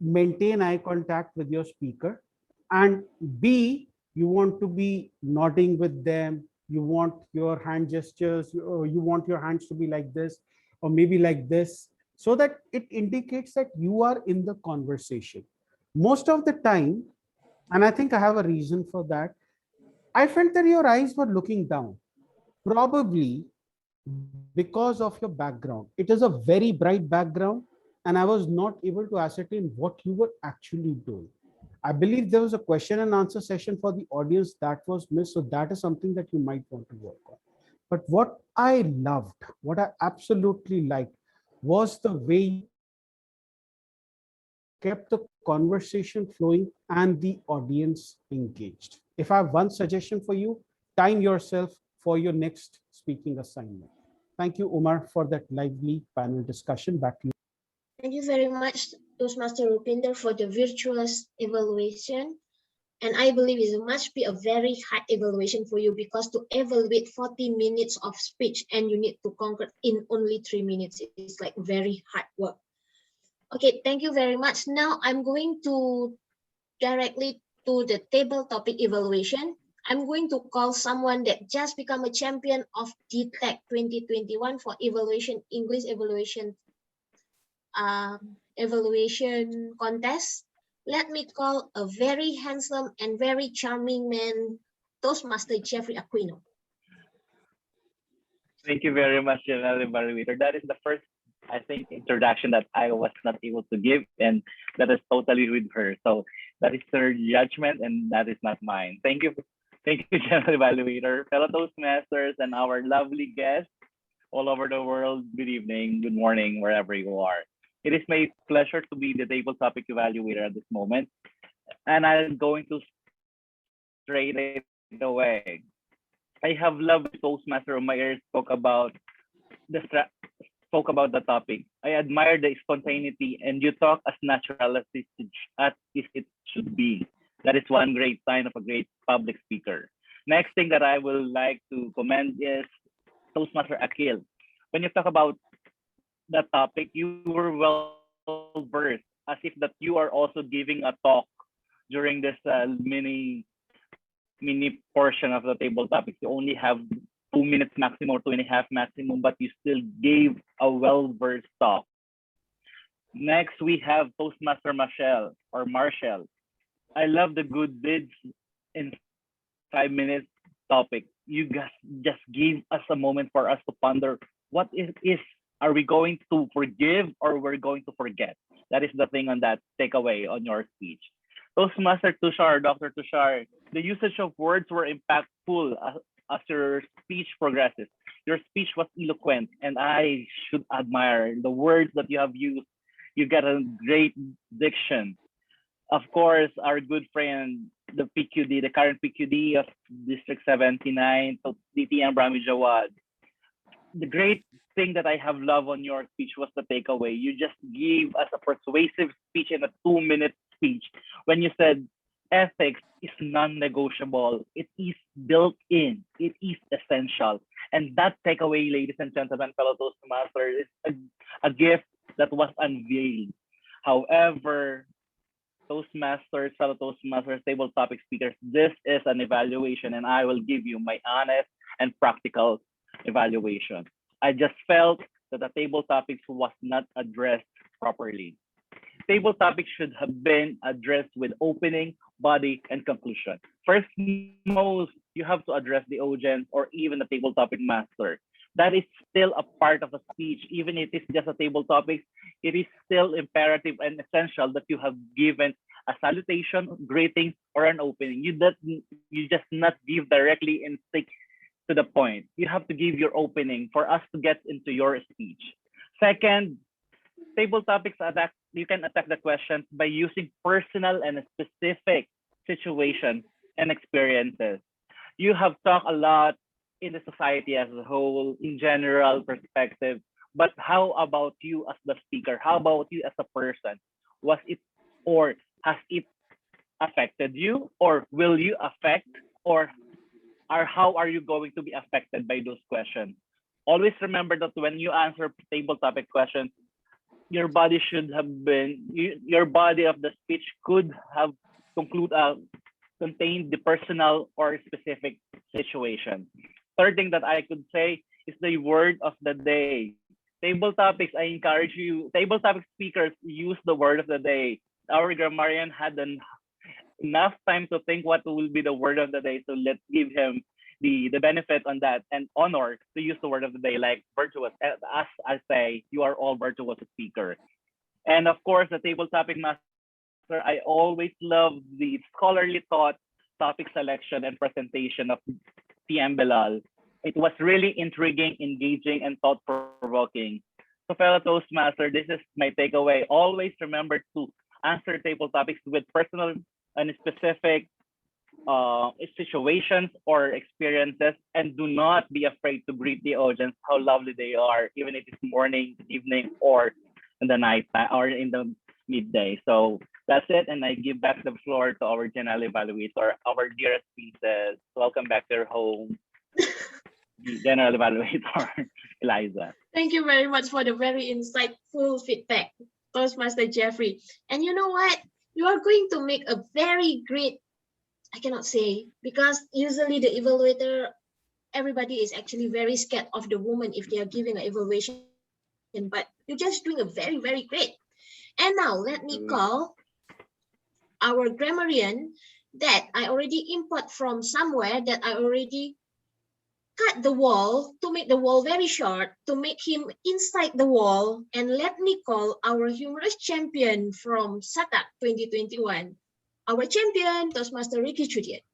maintain eye contact with your speaker, and you want to be nodding with them. You want your hand gestures, you want your hands to be like this or maybe like this, so that it indicates that you are in the conversation. Most of the time, and I think I have a reason for that, I felt that your eyes were looking down, probably because of your background. It is a very bright background, and I was not able to ascertain what you were actually doing. I believe there was a question and answer session for the audience that was missed, so that is something that you might want to work on. But what I loved, what I absolutely liked, was the way you kept the conversation flowing and the audience engaged. If I have one suggestion for you, time yourself for your next speaking assignment. Thank you, Umar, for that lively panel discussion. Back to you. Thank you very much, Toastmaster Rupinder, for the virtual evaluation. And I believe it must be a very hard evaluation for you because to evaluate 40 minutes of speech and you need to conquer in only 3 minutes, it's like very hard work. Okay, thank you very much. Now I'm going to directly to the table topic evaluation. I'm going to call someone that just become a champion of DTEC 2021 for evaluation, English evaluation contest. Let me call a very handsome and very charming man, Toastmaster Jeffrey Aquino. Thank you very much, General Evaluator. That is the first, I think, introduction that I was not able to give, and that is totally with her. So that is her judgment, and that is not mine. Thank you, General Evaluator, fellow Toastmasters, and our lovely guests all over the world. Good evening, good morning, wherever you are. It is my pleasure to be the table topic evaluator at this moment, and I'm going to straight it away. I have loved Toastmaster Umair spoke about the topic. I admire the spontaneity, and you talk as natural as it should be. That is one great sign of a great public speaker. Next thing that I will like to commend is Toastmaster Akil. When you talk about the topic, you were well versed, as if that you are also giving a talk during this mini portion of the table topics. You only have 2 minutes maximum or 2.5 maximum, but you still gave a well-versed talk. Next, we have Toastmaster Marshall. I love the good deeds in 5 minutes topic. You guys just gave us a moment for us to ponder what it is. Are we going to forgive or we're going to forget? That is the thing on that takeaway on your speech. Toastmaster Tushar, Dr. Tushar, the usage of words were impactful as your speech progresses. Your speech was eloquent, and I should admire the words that you have used. You got a great diction. Of course, our good friend, the PQD, the current PQD of District 79, so DTM Brahmi Jawad. The great thing that I have loved on your speech was the takeaway. You just gave us a persuasive speech in a 2-minute speech when you said ethics is non-negotiable. It is built in. It is essential. And that takeaway, ladies and gentlemen, fellow Toastmasters, is a gift that was unveiled. However, Toastmasters, fellow Toastmasters, table topic speakers, this is an evaluation, and I will give you my honest and practical evaluation. I just felt that the table topics was not addressed properly. Table topics should have been addressed with opening, body, and conclusion. First, most, you have to address the audience or even the table topic master. That is still a part of a speech. Even if it's just a table topic, it is still imperative and essential that you have given a salutation, greeting, or an opening. You just not give directly and stick to the point. You have to give your opening for us to get into your speech. Second, table topics attack, you can attack the questions by using personal and specific situations and experiences. You have talked a lot in the society as a whole, in general perspective, but how about you as the speaker? How about you as a person? Was it or has it affected you, or will you affect, or how are you going to be affected by those questions? Always remember that when you answer table topic questions, your body should have been, your body of the speech could have contained the personal or specific situation. Third thing that I could say is the word of the day. Table topics, I encourage you, table topic speakers, use the word of the day. Our grammarian had enough time to think what will be the word of the day, so let's give him the benefit on that and honor to use the word of the day, like virtuous. As I say, you are all virtuous speakers. And of course, the table topic master, I always love the scholarly thought, topic selection, and presentation of TM Bilal. It was really intriguing, engaging, and thought-provoking. So fellow Toastmaster, this is my takeaway. Always remember to answer table topics with personal and specific situations or experiences, and do not be afraid to greet the audience how lovely they are, even if it's morning, evening, or in the night or in the midday. So that's it, and I give back the floor to our general evaluator, our dearest princess. Welcome back to your home, general evaluator, Eliza. Thank you very much for the very insightful feedback, Toastmaster Jeffrey. And you know what? You are going to make a very great, I cannot say, because usually the evaluator, everybody is actually very scared of the woman if they are giving an evaluation, but you're just doing a very, very great. And now let me call our grammarian that I already import from somewhere, that I already cut the wall to make the wall very short, to make him inside the wall. And let me call our humorous champion from SATAC 2021, our champion, Toastmaster Ricky Chudian.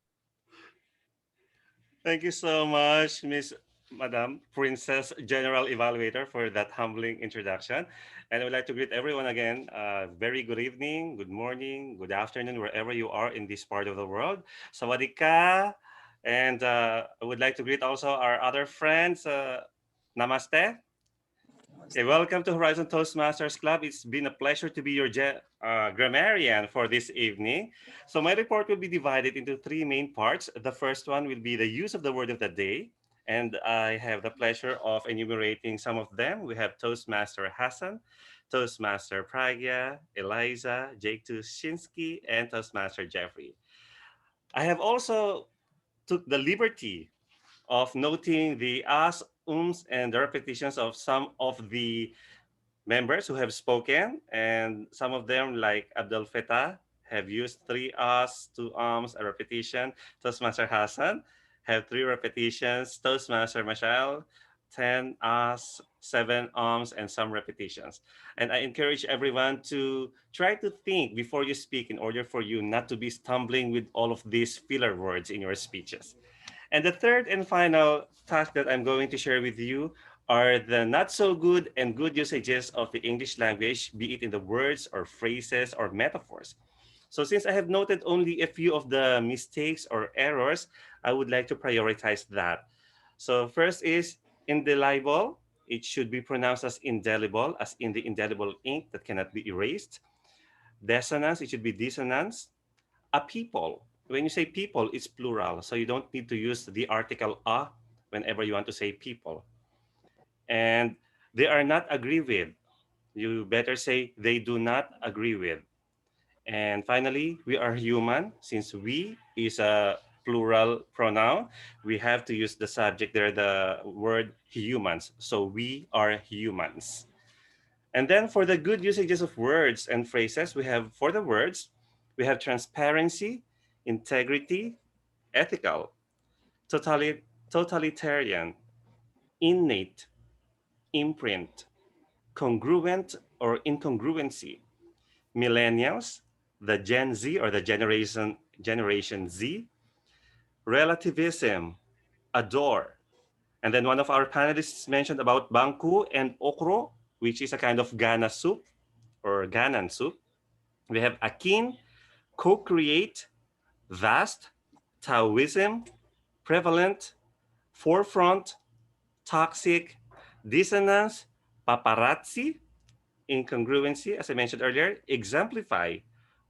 Thank you so much, Madam Princess General Evaluator, for that humbling introduction. And I would like to greet everyone again. Very good evening, good morning, good afternoon, wherever you are in this part of the world. Sawadee ka. And I would like to greet also our other friends. Namaste. Okay, welcome to Horizon Toastmasters Club. It's been a pleasure to be your grammarian for this evening. So my report will be divided into three main parts. The first one will be the use of the word of the day. And I have the pleasure of enumerating some of them. We have Toastmaster Hassan, Toastmaster Pragya, Eliza, Jake Tushinsky, and Toastmaster Jeffrey. I have also took the liberty of noting the ahs, ums, and the repetitions of some of the members who have spoken, and some of them, like Abdul Feta, have used 3 ahs, 2 ums, a repetition. Toastmaster Hassan have 3 repetitions. Toastmaster Mashal, 10 ahs, 7 ums, and some repetitions. And I encourage everyone to try to think before you speak in order for you not to be stumbling with all of these filler words in your speeches. And the third and final task that I'm going to share with you are the not so good and good usages of the English language, be it in the words or phrases or metaphors. So since I have noted only a few of the mistakes or errors, I would like to prioritize that. So first is indelible. It should be pronounced as indelible, as in the indelible ink that cannot be erased. Dissonance, it should be dissonance. A people. When you say people, it's plural. So you don't need to use the article a whenever you want to say people. And they are not agree with. You better say they do not agree with. And finally, we are human. Since we is a plural pronoun, we have to use the subject there, the word humans. So we are humans. And then for the good usages of words and phrases, we have, for the words, we have transparency, integrity, ethical, totalitarian, innate, imprint, congruent or incongruency, millennials, the Gen Z or the Generation Z, relativism, adore. And then one of our panelists mentioned about bangku and okro, which is a kind of Ghana soup or Ghanan soup. We have akin, co-create, vast, Taoism, prevalent, forefront, toxic, dissonance, paparazzi, incongruency, as I mentioned earlier, exemplify,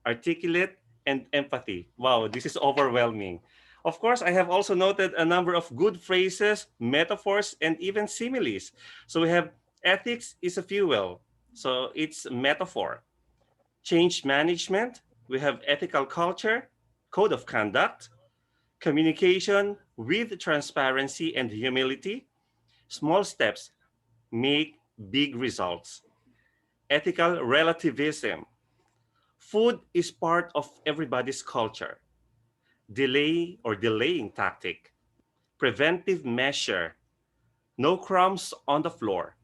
articulate, and empathy. Wow, this is overwhelming. Of course, I have also noted a number of good phrases, metaphors, and even similes. So we have ethics is a fuel. So it's metaphor. Change management, we have ethical culture, code of conduct, communication with transparency and humility. Small steps make big results. Ethical relativism. Food is part of everybody's culture. Delay or delaying tactic. Preventive measure. No crumbs on the floor.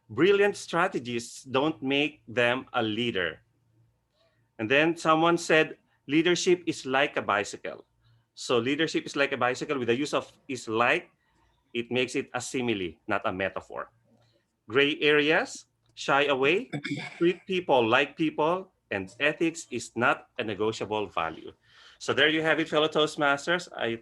Brilliant strategists don't make them a leader. And then someone said, leadership is like a bicycle. So leadership is like a bicycle with the use of is like, it makes it a simile, not a metaphor. Gray areas, shy away, treat people like people, and ethics is not a negotiable value. So there you have it, fellow Toastmasters. I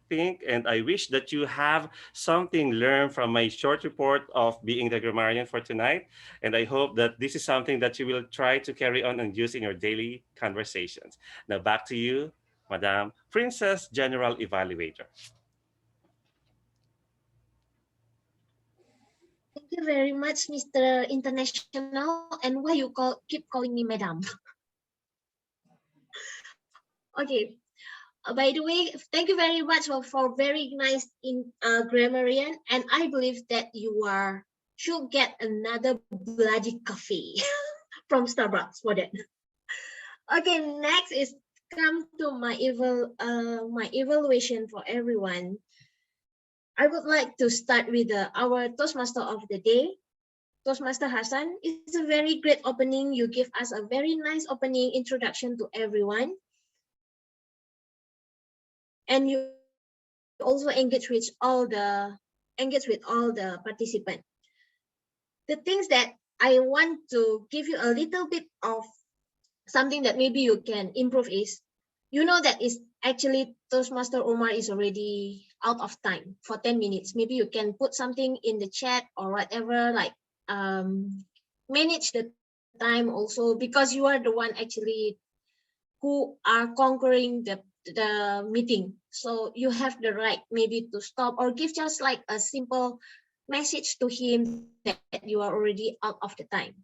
think and I wish that you have something learned from my short report of being the grammarian for tonight. And I hope that this is something that you will try to carry on and use in your daily conversations. Now back to you, Madam Princess General Evaluator. Thank you very much, Mr. International. And why you keep calling me Madam? Okay. By the way, thank you very much for very nice grammarian. And I believe that you should get another bloody coffee from Starbucks for that. Okay, next is come to my evaluation for everyone. I would like to start with our Toastmaster of the day, Toastmaster Hassan. It's a very great opening. You give us a very nice opening introduction to everyone. And you also engage with all the participants. The things that I want to give you a little bit of something that maybe you can improve is, you know that is actually Toastmaster Omar is already out of time for 10 minutes. Maybe you can put something in the chat or whatever, like manage the time also, because you are the one actually who are conquering the meeting. So you have the right maybe to stop or give just like a simple message to him that you are already out of the time.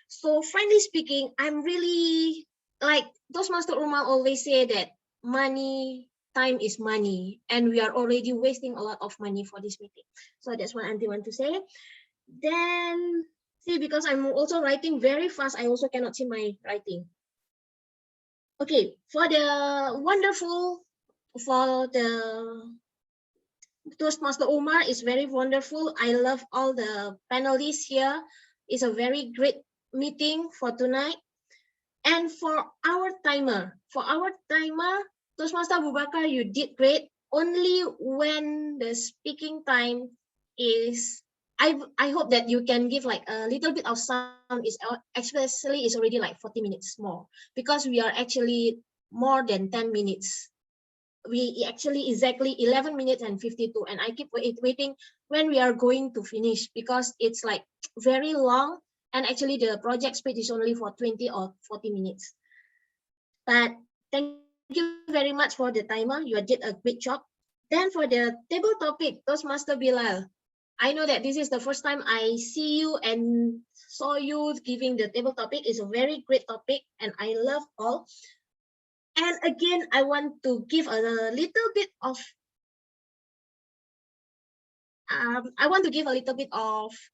So frankly speaking, I'm really like Toastmaster Umar always say that money time is money, and we are already wasting a lot of money for this meeting. So that's what Auntie want to say. Then see, because I'm also writing very fast, I also cannot see my writing. Okay, for the Toastmaster Omar is very wonderful. I love all the panelists here. It's a very great meeting for tonight. And for our timer, Toastmaster Abubakar, you did great. Only when the speaking time is, I hope that you can give like a little bit of sound, is especially is already like 40 minutes more, because we are actually more than 10 minutes. We actually exactly 11 minutes and 52, and I keep waiting when we are going to finish, because it's like very long, and actually the project speed is only for 20 or 40 minutes. But thank you very much for the timer. You did a great job. Then for the table topic, Toastmaster Bilal, I know that this is the first time I see you and saw you giving the table topic. It's a very great topic, and I love all. And again, I want to give a little bit of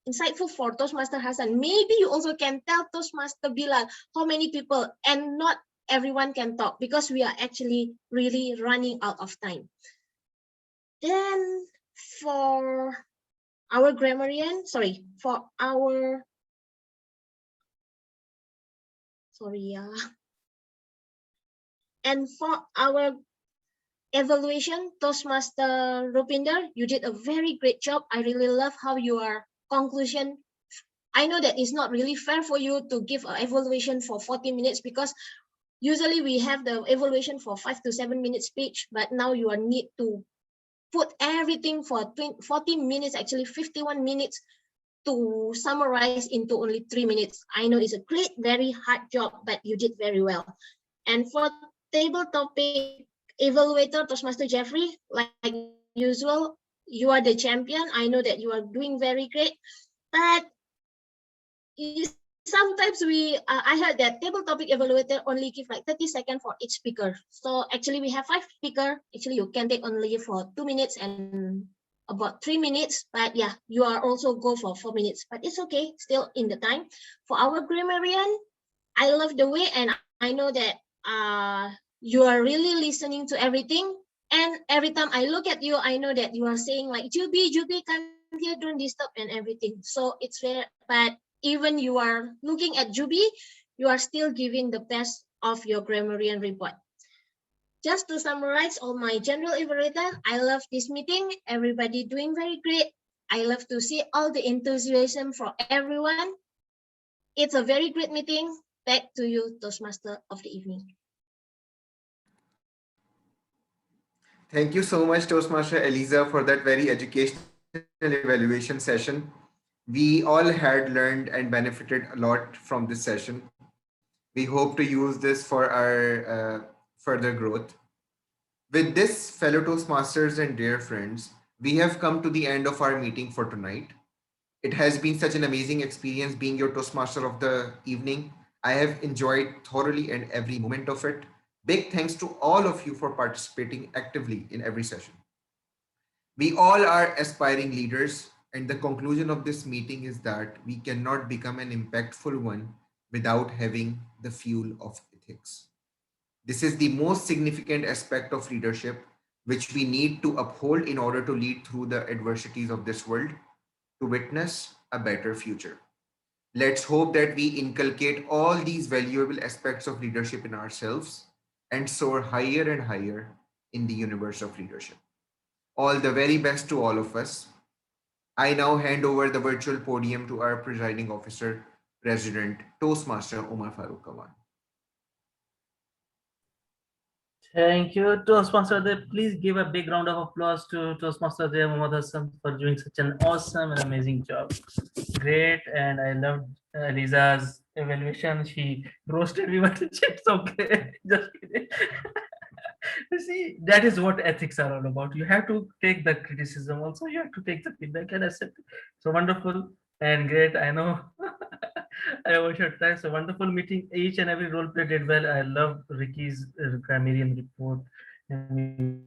insightful for Toastmaster Hassan. Maybe you also can tell Toastmaster Bilal how many people, and not everyone can talk, because we are actually really running out of time. Then for our grammarian, and for our evaluation, Toastmaster Rupinder, you did a very great job. I really love how your conclusion. I know that it's not really fair for you to give an evaluation for 40 minutes, because usually we have the evaluation for 5 to 7 minutes speech, but now you need to put everything for 40 minutes, actually 51 minutes, to summarize into only 3 minutes. I know it's a great, very hard job, but you did very well. And for table topic evaluator, Toastmaster Jeffrey, like usual, you are the champion. I know that you are doing very great, but sometimes I heard that table topic evaluator only give like 30 seconds for each speaker. So actually we have 5 speakers. Actually you can take only for 2 minutes and about 3 minutes, but yeah, you are also go for 4 minutes, but it's okay, still in the time. For our grammarian, I love the way, and I know that you are really listening to everything. And every time I look at you, I know that you are saying like, Juby, come here, don't disturb and everything. So it's fair, but even you are looking at Juby, you are still giving the best of your grammarian report. Just to summarize all my general evaluator, I love this meeting. Everybody doing very great. I love to see all the enthusiasm from everyone. It's a very great meeting. Back to you, Toastmaster of the evening. Thank you so much, Toastmaster Eliza, for that very educational evaluation session. We all had learned and benefited a lot from this session. We hope to use this for our further growth. With this, fellow Toastmasters and dear friends, we have come to the end of our meeting for tonight. It has been such an amazing experience being your Toastmaster of the evening. I have enjoyed thoroughly and every moment of it. Big thanks to all of you for participating actively in every session. We all are aspiring leaders, and the conclusion of this meeting is that we cannot become an impactful one without having the fuel of ethics. This is the most significant aspect of leadership, which we need to uphold in order to lead through the adversities of this world to witness a better future. Let's hope that we inculcate all these valuable aspects of leadership in ourselves and soar higher and higher in the universe of leadership. All the very best to all of us. I now hand over the virtual podium to our presiding officer, President Toastmaster Omar Farooq Kawan. Thank you, Toastmaster Dev. Please give a big round of applause to Toastmaster Dev Muhammad Hassan for doing such an awesome and amazing job. Great, and I loved Liza's evaluation. She roasted me, but it's okay. Just kidding. You see, that is what ethics are all about. You have to take the criticism, also you have to take the feedback and accept it. So wonderful and great. I know I overshot time. So wonderful meeting. Each and every role play did well. I love Ricky's grammarian report. and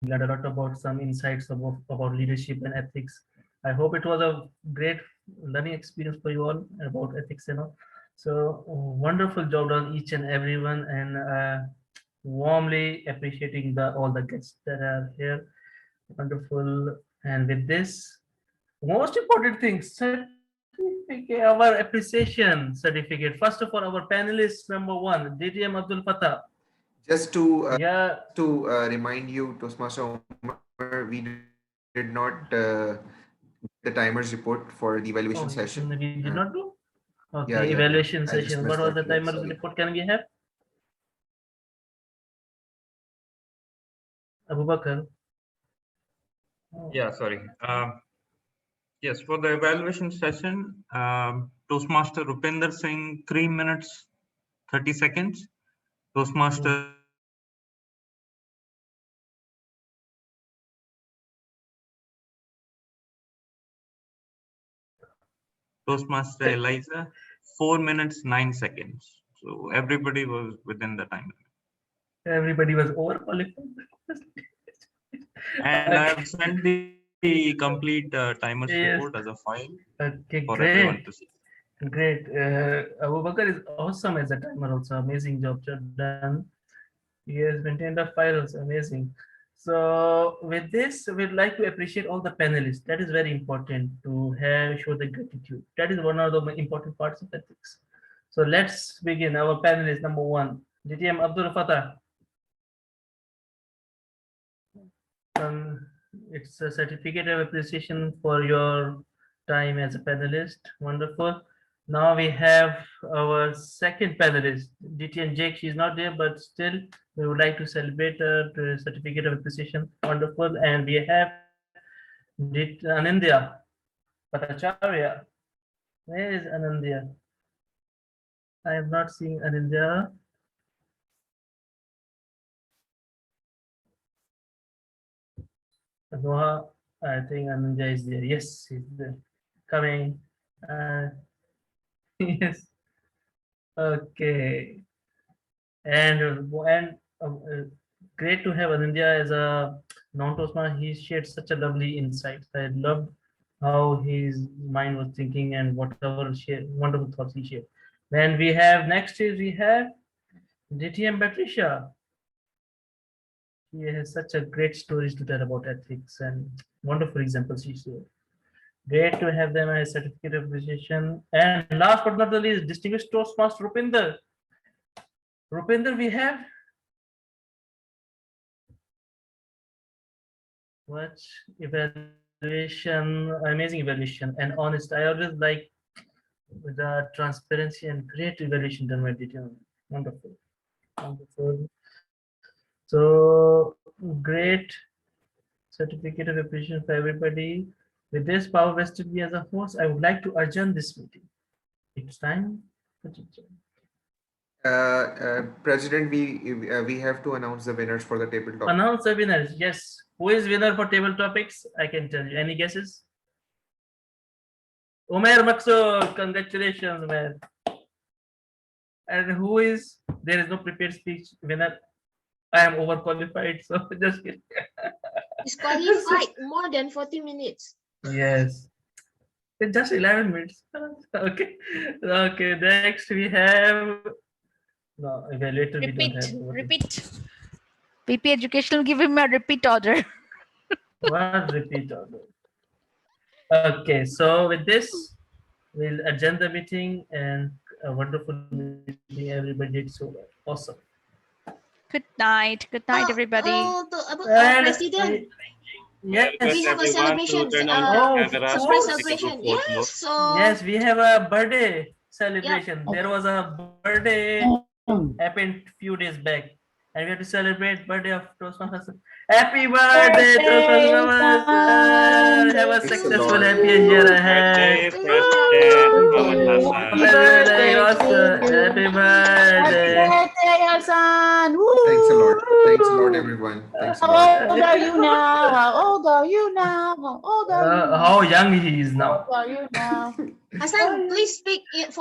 we learned a lot about some insights about leadership and ethics. I hope it was a great learning experience for you all about ethics and all. So wonderful job done each and everyone, and warmly appreciating all the guests that are here. Wonderful. And with this, most important thing, certificate, our appreciation certificate. First of all, our panelist number one, DTM Abdul Fatah. Just to Yeah. remind you, Toastmaster Umar, we did not the timers report for the evaluation Oh, session. we did not do? Okay, Yeah. evaluation I just session. missed What was that. the Yeah, timers sorry. report? Can we have? Abu Bakr. Yeah, sorry. Yes, for the evaluation session, Toastmaster Rupinder Singh, 3 minutes, 30 seconds. Toastmaster Toastmaster Eliza, 4 minutes, 9 seconds. So everybody was within the time limit. Everybody was overqualified. And I have sent the complete timers Yes. report as a file Okay, for great. everyone to see. Great. Abu Bakr is awesome as a timer also. Amazing job done. He has maintained the files. Amazing. So with this, we'd like to appreciate all the panelists. That is very important to show the gratitude. That is one of the important parts of ethics. So let's begin. Our panelist number one, DTM Abdul Fatah. It's a certificate of appreciation for your time as a panelist. Wonderful. Now we have our second panelist, DTN Jake. She's not there, but still we would like to celebrate the certificate of appreciation. Wonderful. And we have Anindya Bhattacharya. Where is Anindya? I have not seen Anindya. Noah, I think Anindya is there. Yes, he's there. Coming. Yes. Okay. And great to have Anindya as a non-Toastmaster. He shared such a lovely insight. I loved how his mind was thinking and whatever wonderful thoughts he shared. Then we have next is we have DTM Patricia. She has such a great stories to tell about ethics and wonderful examples she shared. Great to have them as certificate of appreciation. And last but not the least, distinguished Toastmaster Rupinder. Rupinder, we have what evaluation, amazing evaluation and honest. I always like the transparency and great evaluation done by DTM. Wonderful. Wonderful. So great certificate of appreciation for everybody. With this power vested me as a host, I would like to adjourn this meeting. It's time for President, we have to announce the winners for the tabletop. Announce the winners. Yes. Who is winner for table topics? I can tell you. Any guesses? Umair Maksud. Congratulations, Umair. And who is? There is no prepared speech winner. I am overqualified, so just kidding. Disqualified more than 40 minutes. Yes. It's just 11 minutes. Okay. Okay. Next we have no evaluator. We don't have. Repeat. PP Educational, give him a repeat order. What repeat order? Okay. So with this, we'll adjourn the meeting and a wonderful meeting. Everybody did so well. Awesome. Good night. Good night, everybody. President. Yes. We have a celebration, surprise celebration. Yes, so yes, we have a birthday celebration. There was a birthday happened few days back, and we have to celebrate birthday of Toastmasters. Happy birthday, Toastmasters! Have a successful, happy year ahead. Happy birthday, Happy birthday. Hassan. Thanks a lot. Thanks a lot, everyone. Thanks a lot. How old are you now? How old are you now? How old are you now? How young he is now. How old are you now? Hassan, please speak it for